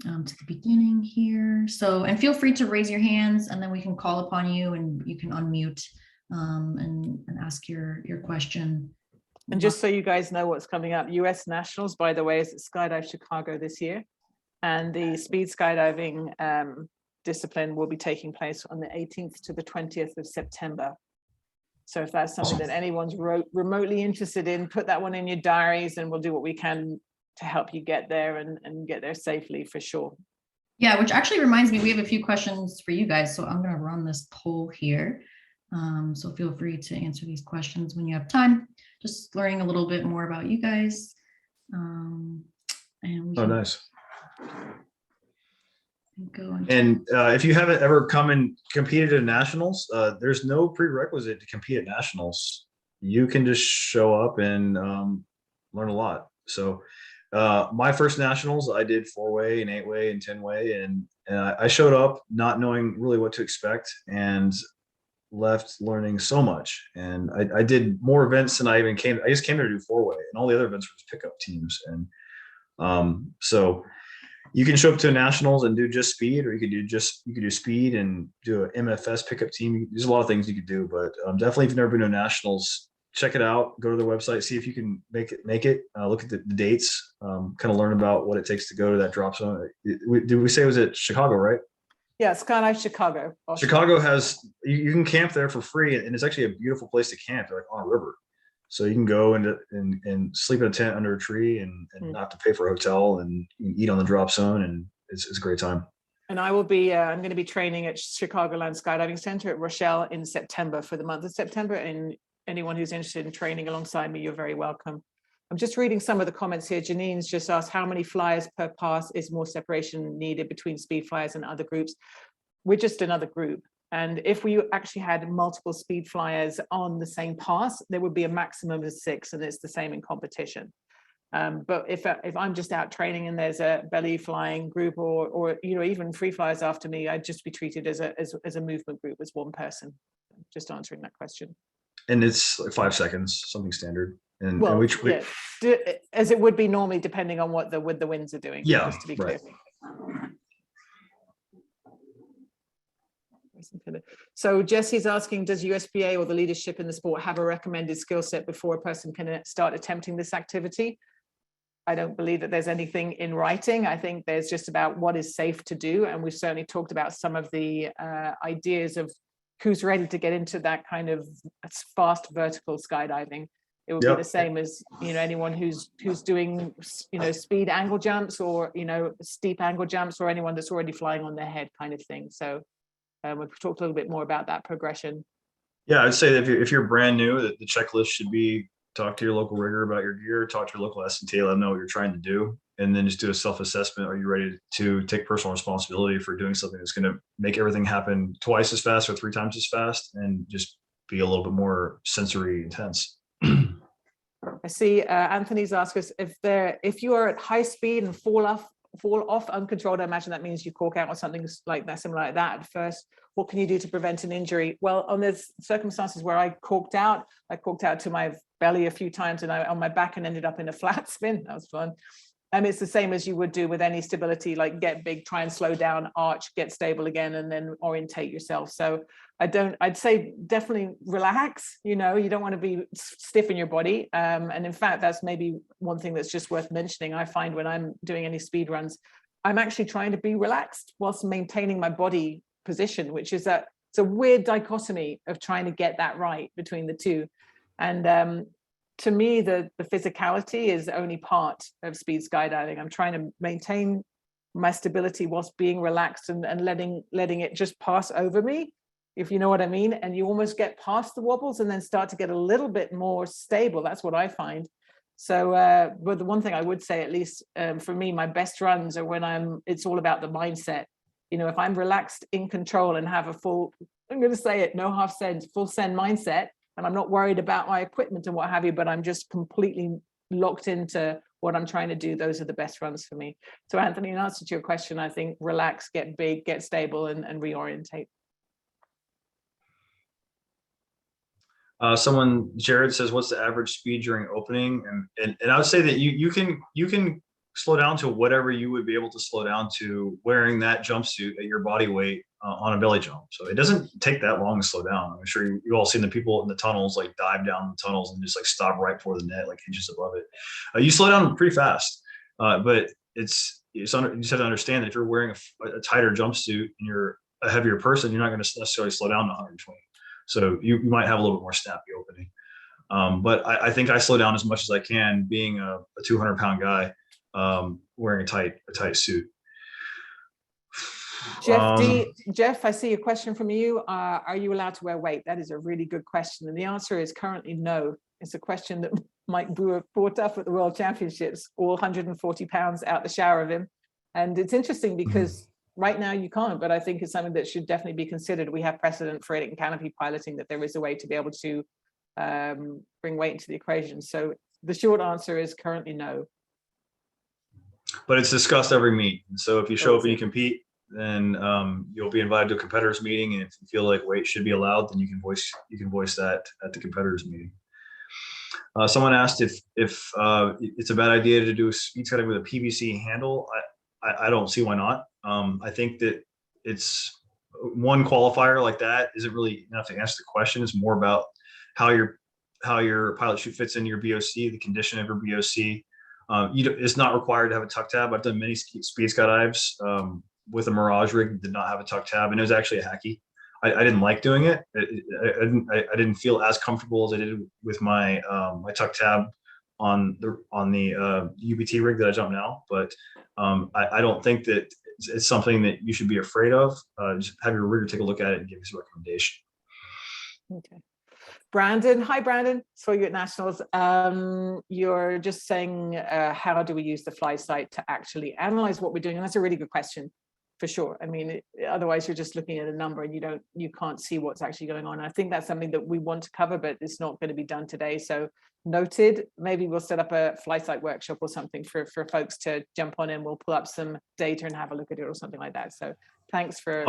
to the beginning here. So, and feel free to raise your hands and then we can call upon you and you can unmute and ask your question. And just so you guys know what's coming up, US Nationals, by the way, is at Skydive Chicago this year. And the speed skydiving discipline will be taking place on the 18th to the 20th of September. So if that's something that anyone's remotely interested in, put that one in your diaries and we'll do what we can to help you get there and get there safely for sure. Yeah, which actually reminds me, we have a few questions for you guys. So I'm going to run this poll here. So feel free to answer these questions when you have time. Just learning a little bit more about you guys. And nice. And if you haven't ever come and competed at nationals, there's no prerequisite to compete at nationals. You can just show up and learn a lot. So my first nationals, I did 4-way and 8-way and 10-way, and I showed up not knowing really what to expect and left learning so much. And I did more events than I just came there to do 4-way, and all the other events were just pickup teams. And so you can show up to nationals and do just speed, or you could do speed and do an MFS pickup team. There's a lot of things you could do, but definitely if you've never been to nationals, check it out. Go to their website, see if you can make it. Look at the dates, kind of learn about what it takes to go to that drop zone. Did we say it was at Chicago, right? Yeah, Skydive Chicago. Chicago has, you can camp there for free, and it's actually a beautiful place to camp, like on a river. So you can go and sleep in a tent under a tree and not have to pay for a hotel, and you can eat on the drop zone, and it's a great time. And I will be, I'm going to be training at Chicagoland Skydiving Center at Rochelle in September, for the month of September, in anyone who's interested in training alongside me, you're very welcome. I'm just reading some of the comments here. Janine's just asked how many flyers per pass is more separation needed between speed flyers and other groups. We're just another group. And if we actually had multiple speed flyers on the same pass, there would be a maximum of 6, and it's the same in competition. But if I'm just out training and there's a belly flying group or even free flyers after me, I'd just be treated as a movement group, as one person. Just answering that question. And it's like 5 seconds, something standard. And, Well, and as it would be normally, depending on what the winds are doing. Yeah, just to be clear. So Jesse's asking, does USPA or the leadership in the sport have a recommended skill set before a person can start attempting this activity? I don't believe that there's anything in writing. I think there's just about what is safe to do. And we've certainly talked about some of the ideas of who's ready to get into that kind of fast vertical skydiving. It would be the same as, anyone who's doing, speed angle jumps or, steep angle jumps, or anyone that's already flying on their head kind of thing. So we've talked a little bit more about that progression. Yeah, I'd say that if you're brand new, that the checklist should be talk to your local rigger about your gear, talk to your local S&T, let them know what you're trying to do, and then just do a self-assessment. Are you ready to take personal responsibility for doing something that's going to make everything happen twice as fast or 3 times as fast, and just be a little bit more sensory intense? I see Anthony's asked us if you are at high speed and fall off uncontrolled. I imagine that means you cork out or something like that, similar like that at first. What can you do to prevent an injury? Well, on those circumstances where I corked out to my belly a few times and I on my back and ended up in a flat spin. That was fun. It's the same as you would do with any stability, like get big, try and slow down, arch, get stable again, and then orientate yourself. So I'd say definitely relax. You don't want to be stiff in your body. And in fact, that's maybe one thing that's just worth mentioning. I find when I'm doing any speed runs, I'm actually trying to be relaxed whilst maintaining my body position, which is it's a weird dichotomy of trying to get that right between the two. And to me, the physicality is only part of speed skydiving. I'm trying to maintain my stability whilst being relaxed and letting it just pass over me, if you know what I mean. And you almost get past the wobbles and then start to get a little bit more stable. That's what I find. So, but the one thing I would say, at least for me, my best runs are when it's all about the mindset. If I'm relaxed, in control, and have a full, I'm going to say it, no half send, full send mindset, and I'm not worried about my equipment and what have you, but I'm just completely locked into what I'm trying to do, those are the best runs for me. So Anthony, in answer to your question, I think relax, get big, get stable, and reorientate. Jared says, what's the average speed during opening? And I would say that you can slow down to whatever you would be able to slow down to wearing that jumpsuit at your body weight on a belly jump. So it doesn't take that long to slow down. I'm sure you all seen the people in the tunnels like dive down the tunnels and just like stop right before the net, like inches above it. You slow down pretty fast, but you just have to understand that if you're wearing a tighter jumpsuit and you're a heavier person, you're not going to necessarily slow down to 120. So you might have a little bit more snappy opening. But I think I slow down as much as I can, being a 200-pound guy wearing a tight suit. Jeff, I see a question from you. Are you allowed to wear weight? That is a really good question. And the answer is currently no. It's a question that Mike Brewer brought up at the World Championships, all 140 pounds out the shower of him. And it's interesting because right now you can't, but I think it's something that should definitely be considered. We have precedent for it in canopy piloting, that there is a way to be able to bring weight into the equation. So the short answer is currently no. But it's discussed every meet. So if you show up and you compete, then you'll be invited to a competitors meeting. And if you feel like weight should be allowed, then you can voice that at the competitors meeting. Someone asked if it's a bad idea to do speed skydiving with a PVC handle. I don't see why not. I think that it's one qualifier like that isn't really enough to answer the question. It's more about how your pilot chute fits into your BOC, the condition of your BOC. It's not required to have a tuck tab. I've done many speed skydives with a Mirage rig that did not have a tuck tab, and it was actually a hacky. I didn't like doing it. I didn't feel as comfortable as I did with my my tuck tab on the UBT rig that I jump now. But I don't think that it's something that you should be afraid of. Just have your rigger take a look at it and give us a recommendation. Okay. Brandon, hi Brandon, saw you at Nationals. You're just saying, how do we use the fly site to actually analyze what we're doing? And that's a really good question, for sure. I mean, otherwise you're just looking at a number and you can't see what's actually going on. I think that's something that we want to cover, but it's not going to be done today. So noted, maybe we'll set up a fly site workshop or something for folks to jump on in. We'll pull up some data and have a look at it or something like that. So thanks for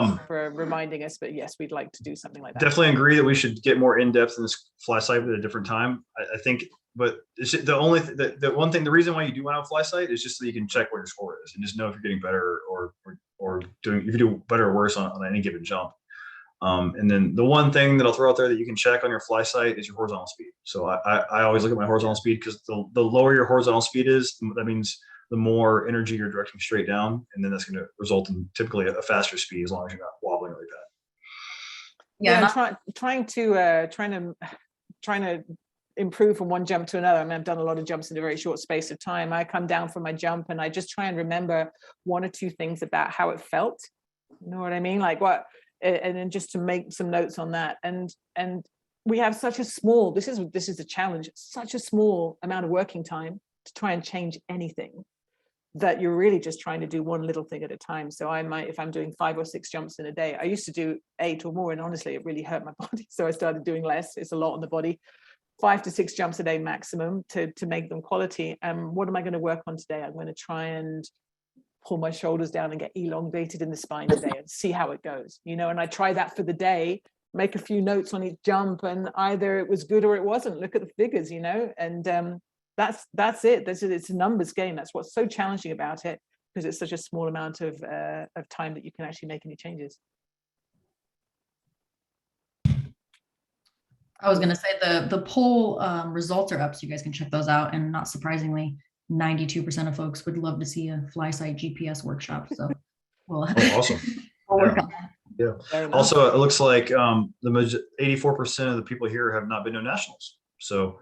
reminding us, but yes, we'd like to do something like that. Definitely agree that we should get more in depth in this fly site at a different time. I think, but the one thing, the reason why you do want to have a fly site is just so you can check what your score is and just know if you're getting better or doing, if you do better or worse on any given jump. And then the one thing that I'll throw out there that you can check on your fly site is your horizontal speed. So I always look at my horizontal speed, because the lower your horizontal speed is, that means the more energy you're directing straight down, and then that's going to result in typically a faster speed, as long as you're not wobbling really bad. Trying to improve from one jump to another. I mean, I've done a lot of jumps in a very short space of time. I come down from my jump and I just try and remember one or two things about how it felt. You know what I mean? Like what, and then just to make some notes on that. And we have such a small, this is the challenge, such a small amount of working time to try and change anything, that you're really just trying to do one little thing at a time. So I might, if I'm doing 5 or 6 jumps in a day, I used to do 8 or more, and honestly, it really hurt my body. So I started doing less. It's a lot on the body. 5 to 6 jumps a day maximum to make them quality. What am I going to work on today? I'm going to try and pull my shoulders down and get elongated in the spine today and see how it goes, you know, and I try that for the day, make a few notes on each jump, and either it was good or it wasn't. Look at the figures, you know, and that's it. It's a numbers game. That's what's so challenging about it, because it's such a small amount of time that you can actually make any changes. I was going to say the poll results are up, so you guys can check those out. And not surprisingly, 92% of folks would love to see a fly site GPS workshop. So we'll, Awesome. we'll work on that. Yeah. Also, it looks like 84% of the people here have not been to nationals. So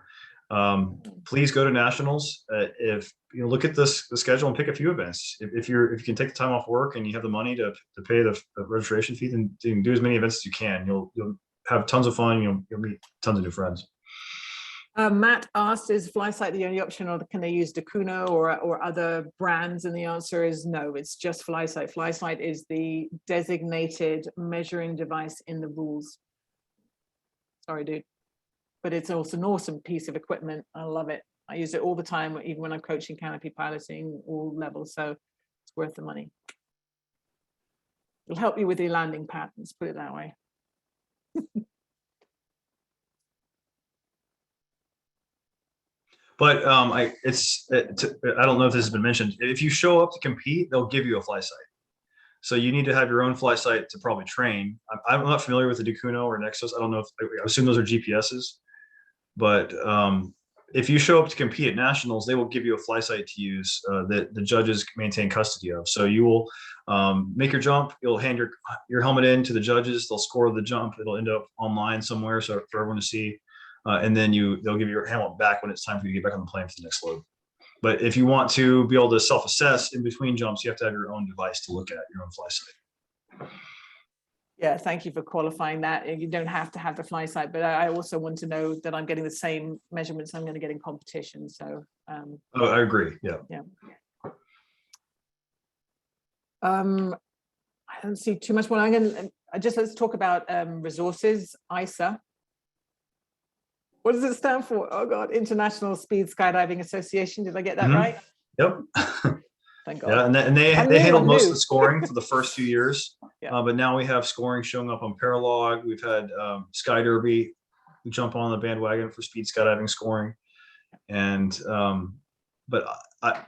please go to nationals. If you know, look at the schedule and pick a few events. If you can take the time off work and you have the money to pay the registration fee, then do as many events as you can. You'll have tons of fun. You'll meet tons of new friends. Matt asked, is fly site the only option, or can they use Dacuno or other brands? And the answer is no, it's just fly site. Fly site is the designated measuring device in the rules. Sorry, dude. But it's also an awesome piece of equipment. I love it. I use it all the time, even when I'm coaching canopy piloting, all levels. So it's worth the money. It'll help you with your landing patterns, put it that way. But I don't know if this has been mentioned. If you show up to compete, they'll give you a fly site. So you need to have your own fly site to probably train. I'm not familiar with the Dacuno or Nexus. I don't know if, I assume those are GPSs. But if you show up to compete at nationals, they will give you a fly site to use that the judges maintain custody of. So you will make your jump. You'll hand your helmet in to the judges. They'll score the jump. It'll end up online somewhere, so for everyone to see. And then they'll give you your helmet back when it's time for you to get back on the plane for the next load. But if you want to be able to self-assess in between jumps, you have to have your own device to look at your own fly site. Yeah, thank you for qualifying that. You don't have to have the fly site, but I also want to know that I'm getting the same measurements I'm going to get in competition. So I agree. Yeah. I don't see too much more. Let's talk about resources. ISA. What does it stand for? Oh God, International Speed Skydiving Association. Did I get that right? Yep. Thank God. Yeah, and they handled most of the scoring for the first few years, but now we have scoring showing up on Paralog. We've had Sky Derby who jump on the bandwagon for speed skydiving scoring, and but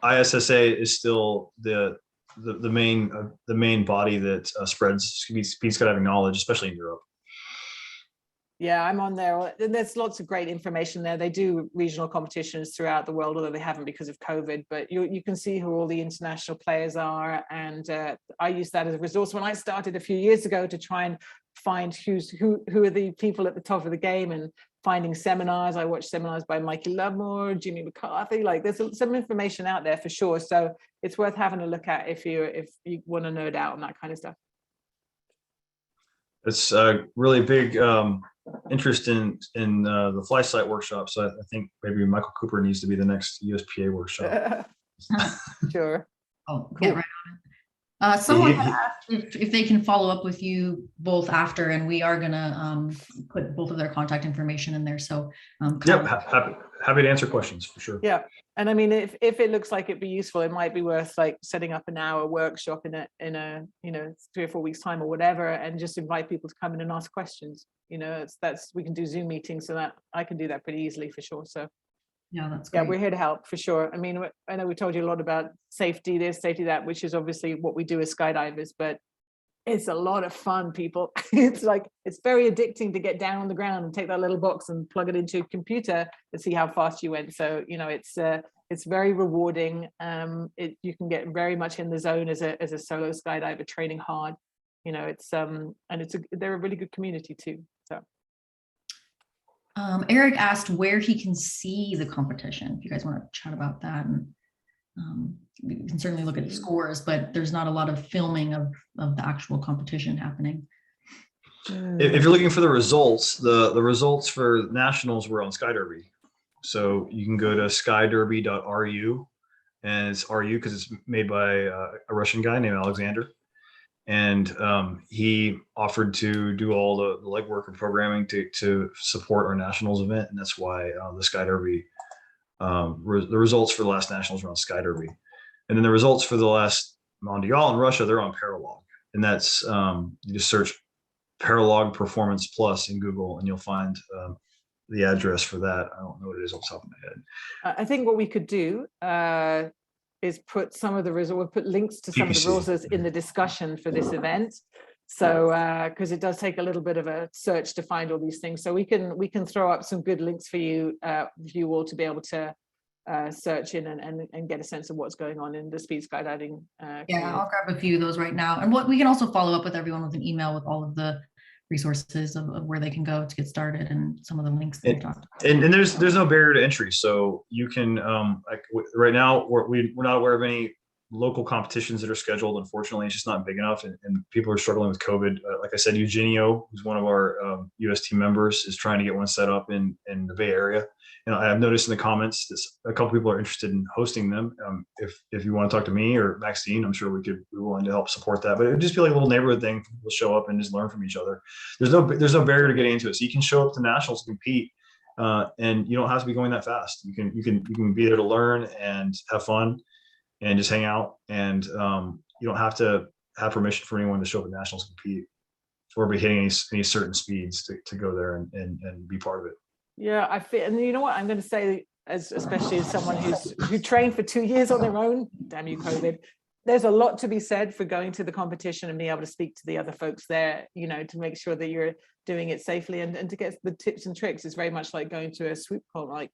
ISSA is still the main body that spreads speed skydiving knowledge, especially in Europe. Yeah, I'm on there. There's lots of great information there. They do regional competitions throughout the world, although they haven't because of COVID, but you can see who all the international players are. And I used that as a resource when I started a few years ago to try and find who are the people at the top of the game, and finding seminars. I watched seminars by Mikey Lovemore, Jimmy McCarthy. Like, there's some information out there for sure. So it's worth having a look at if you want to nerd out on that kind of stuff. It's a really big interest in the fly site workshop. So I think maybe Michael Cooper needs to be the next USPA workshop. Sure. Oh, Cool. yeah, right. Someone He- had he- asked if they can follow up with you both after, and we are gonna put both of their contact information in there. So Yep, Kyle, happy to answer questions for sure. Yeah. And I mean, if it looks like it'd be useful, it might be worth like setting up an hour workshop in a 3 or 4 weeks time or whatever, and just invite people to come in and ask questions. That's we can do Zoom meetings, so that I can do that pretty easily for sure. So yeah, that's yeah, great. we're here to help for sure. I mean, I know we told you a lot about safety this, safety that, which is obviously what we do as skydivers, but it's a lot of fun, people. It's very addicting to get down on the ground and take that little box and plug it into a computer and see how fast you went. So, it's very rewarding. You can get very much in the zone as a solo skydiver training hard. They're a really good community too. So. Eric asked where he can see the competition. If you guys want to chat about that, and you can certainly look at scores, but there's not a lot of filming of the actual competition happening. If you're looking for the results, the results for nationals were on Skyderby. So you can go to skyderby.ru, and it's RU because it's made by a Russian guy named Alexander. And he offered to do all the legwork and programming to support our nationals event. And that's why the Skyderby, the results for the last nationals were on Skyderby. And then the results for the last Mondial in Russia, they're on Paralog. And that's, you just search Paralog Performance Plus in Google, and you'll find the address for that. I don't know what it is off the top of my head. I think what we could do is put some of the results, we'll put links to some of the results in the discussion for this event. So, because it does take a little bit of a search to find all these things. So we can throw up some good links for you all to be able to search in and get a sense of what's going on in the speed skydiving. Yeah, I'll grab a few of those right now. And we can also follow up with everyone with an email with all of the resources of where they can go to get started and some of the links that we talked about. And there's no barrier to entry, so you can right now we're not aware of any local competitions that are scheduled. Unfortunately, it's just not big enough, and people are struggling with COVID. Like I said, Eugenio, who's one of our US team members, is trying to get one set up in the Bay Area. And I've noticed in the comments a couple people are interested in hosting them. If you want to talk to me or Maxine, I'm sure we're willing to help support that. But it would just be like a little neighborhood thing. We'll show up and just learn from each other. There's no barrier to getting into it. So you can show up to nationals and compete, and you don't have to be going that fast. You can be there to learn and have fun and just hang out. And you don't have to have permission for anyone to show up at nationals and compete or be hitting any certain speeds to go there and be part of it. Yeah, I feel, and you know what I'm going to say, especially as someone who trained for 2 years on their own, damn you COVID, there's a lot to be said for going to the competition and being able to speak to the other folks there, to make sure that you're doing it safely and to get the tips and tricks. Is very much like going to a swoop con. Like,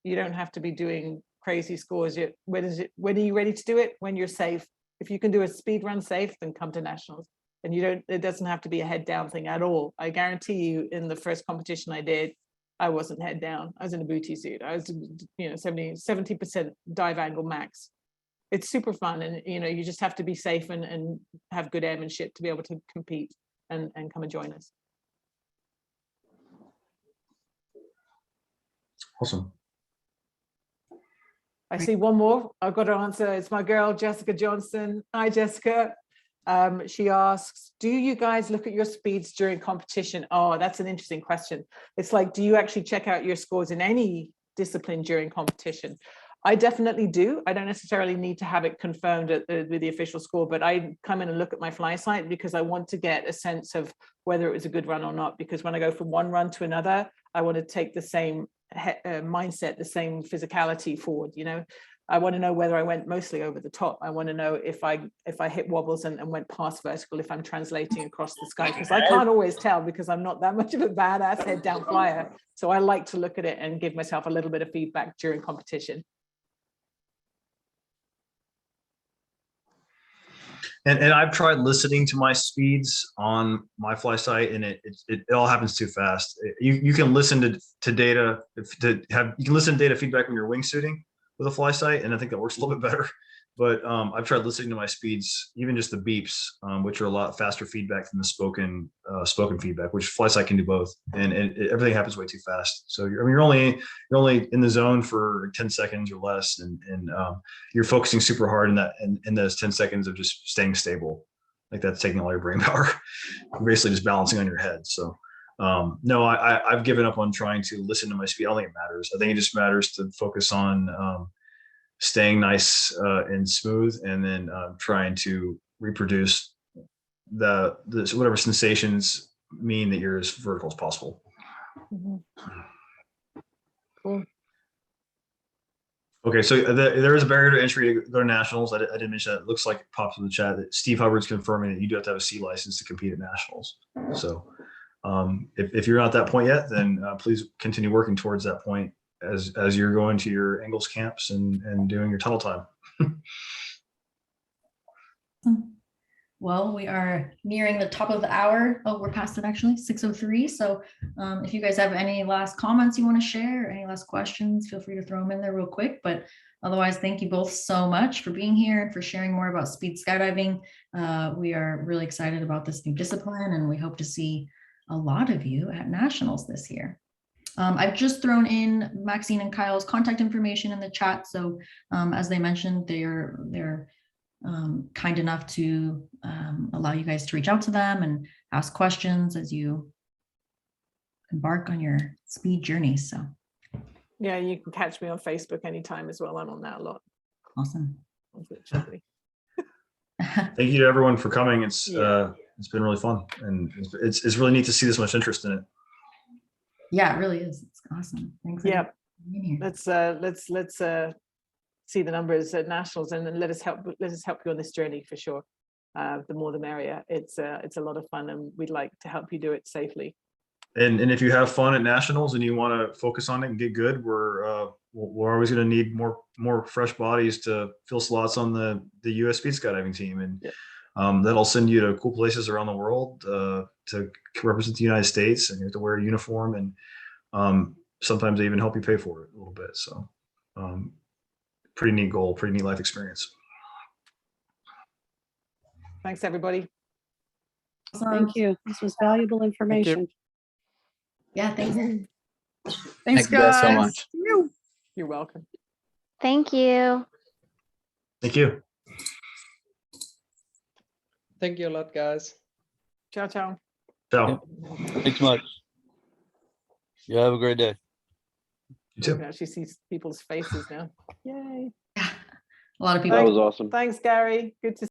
you don't have to be doing crazy scores. When are you ready to do it? When you're safe. If you can do a speed run safe, then come to nationals. And it doesn't have to be a head down thing at all. I guarantee you, in the first competition I did, I wasn't head down. I was in a booty suit. I was, 70% dive angle max. It's super fun. And, you just have to be safe and have good airmanship to be able to compete and come and join us. Awesome. I see one more. I've got to answer. It's my girl, Jessica Johnson. Hi, Jessica. She asks, do you guys look at your speeds during competition? Oh, that's an interesting question. It's like, do you actually check out your scores in any discipline during competition? I definitely do. I don't necessarily need to have it confirmed with the official score, but I come in and look at my fly site because I want to get a sense of whether it was a good run or not. Because when I go from one run to another, I want to take the same mindset, the same physicality forward. I want to know whether I went mostly over the top. I want to know if I hit wobbles and went past vertical, if I'm translating across the sky, because I can't always tell because I'm not that much of a badass head down flyer. So I like to look at it and give myself a little bit of feedback during competition. And I've tried listening to my speeds on my fly site, and it all happens too fast. You can listen to data you can listen to data feedback when you're wingsuiting with a fly site, and I think that works a little bit better. but I've tried listening to my speeds, even just the beeps, which are a lot faster feedback than the spoken feedback, which FlySight can do both, and everything happens way too fast. So you're only in the zone for 10 seconds or less, and you're focusing super hard in those 10 seconds of just staying stable. Like that's taking all your brain power. You're basically just balancing on your head. So no, I've given up on trying to listen to my speed. I don't think it matters. I think it just matters to focus on staying nice and smooth, and then trying to reproduce the whatever sensations mean that you're as vertical as possible. Cool. Okay, so there is a barrier to entry to go to nationals. I didn't mention that. It looks like it pops in the chat that Steve Hubbard's confirming that you do have to have a C license to compete at nationals. So if you're not at that point yet, then please continue working towards that point as you're going to your angles camps and doing your tunnel time. Well, we are nearing the top of the hour. Oh, we're past it actually, 6:03. So if you guys have any last comments you want to share, or any last questions, feel free to throw them in there real quick. But otherwise, thank you both so much for being here and for sharing more about speed skydiving. We are really excited about this new discipline, and we hope to see a lot of you at nationals this year. I've just thrown in Maxine and Kyle's contact information in the chat. So as they mentioned, they're kind enough to allow you guys to reach out to them and ask questions as you embark on your speed journey. So Yeah, you can catch me on Facebook anytime as well. I'm on that a lot. awesome. Unfortunately. Thank you to everyone for coming. It's been really fun, and it's really neat to see this much interest in it. Yeah, it really is. It's awesome. Thanks. Yeah. for being here. Let's see the numbers at nationals, and then let us help you on this journey for sure. The more the merrier. It's a lot of fun, and we'd like to help you do it safely. And if you have fun at nationals and you want to focus on it and get good, we're always going to need more fresh bodies to fill slots on the US Speed Skydiving team, and that'll send you to cool places around the world to represent the United States, and you have to wear a uniform, and sometimes they even help you pay for it a little bit. So pretty neat goal, pretty neat life experience. Thanks, everybody. Thank you. This was valuable information. Yeah, thanks. Thanks, Thank you guys so guys. much. You're welcome. Thank you. Thank you. Thank you a lot, guys. Ciao, ciao. Ciao. Thanks much. You have a great day. You You too. can actually see people's faces now. Yay. A lot of people. Thanks. That was awesome. Thanks, Gary. Good to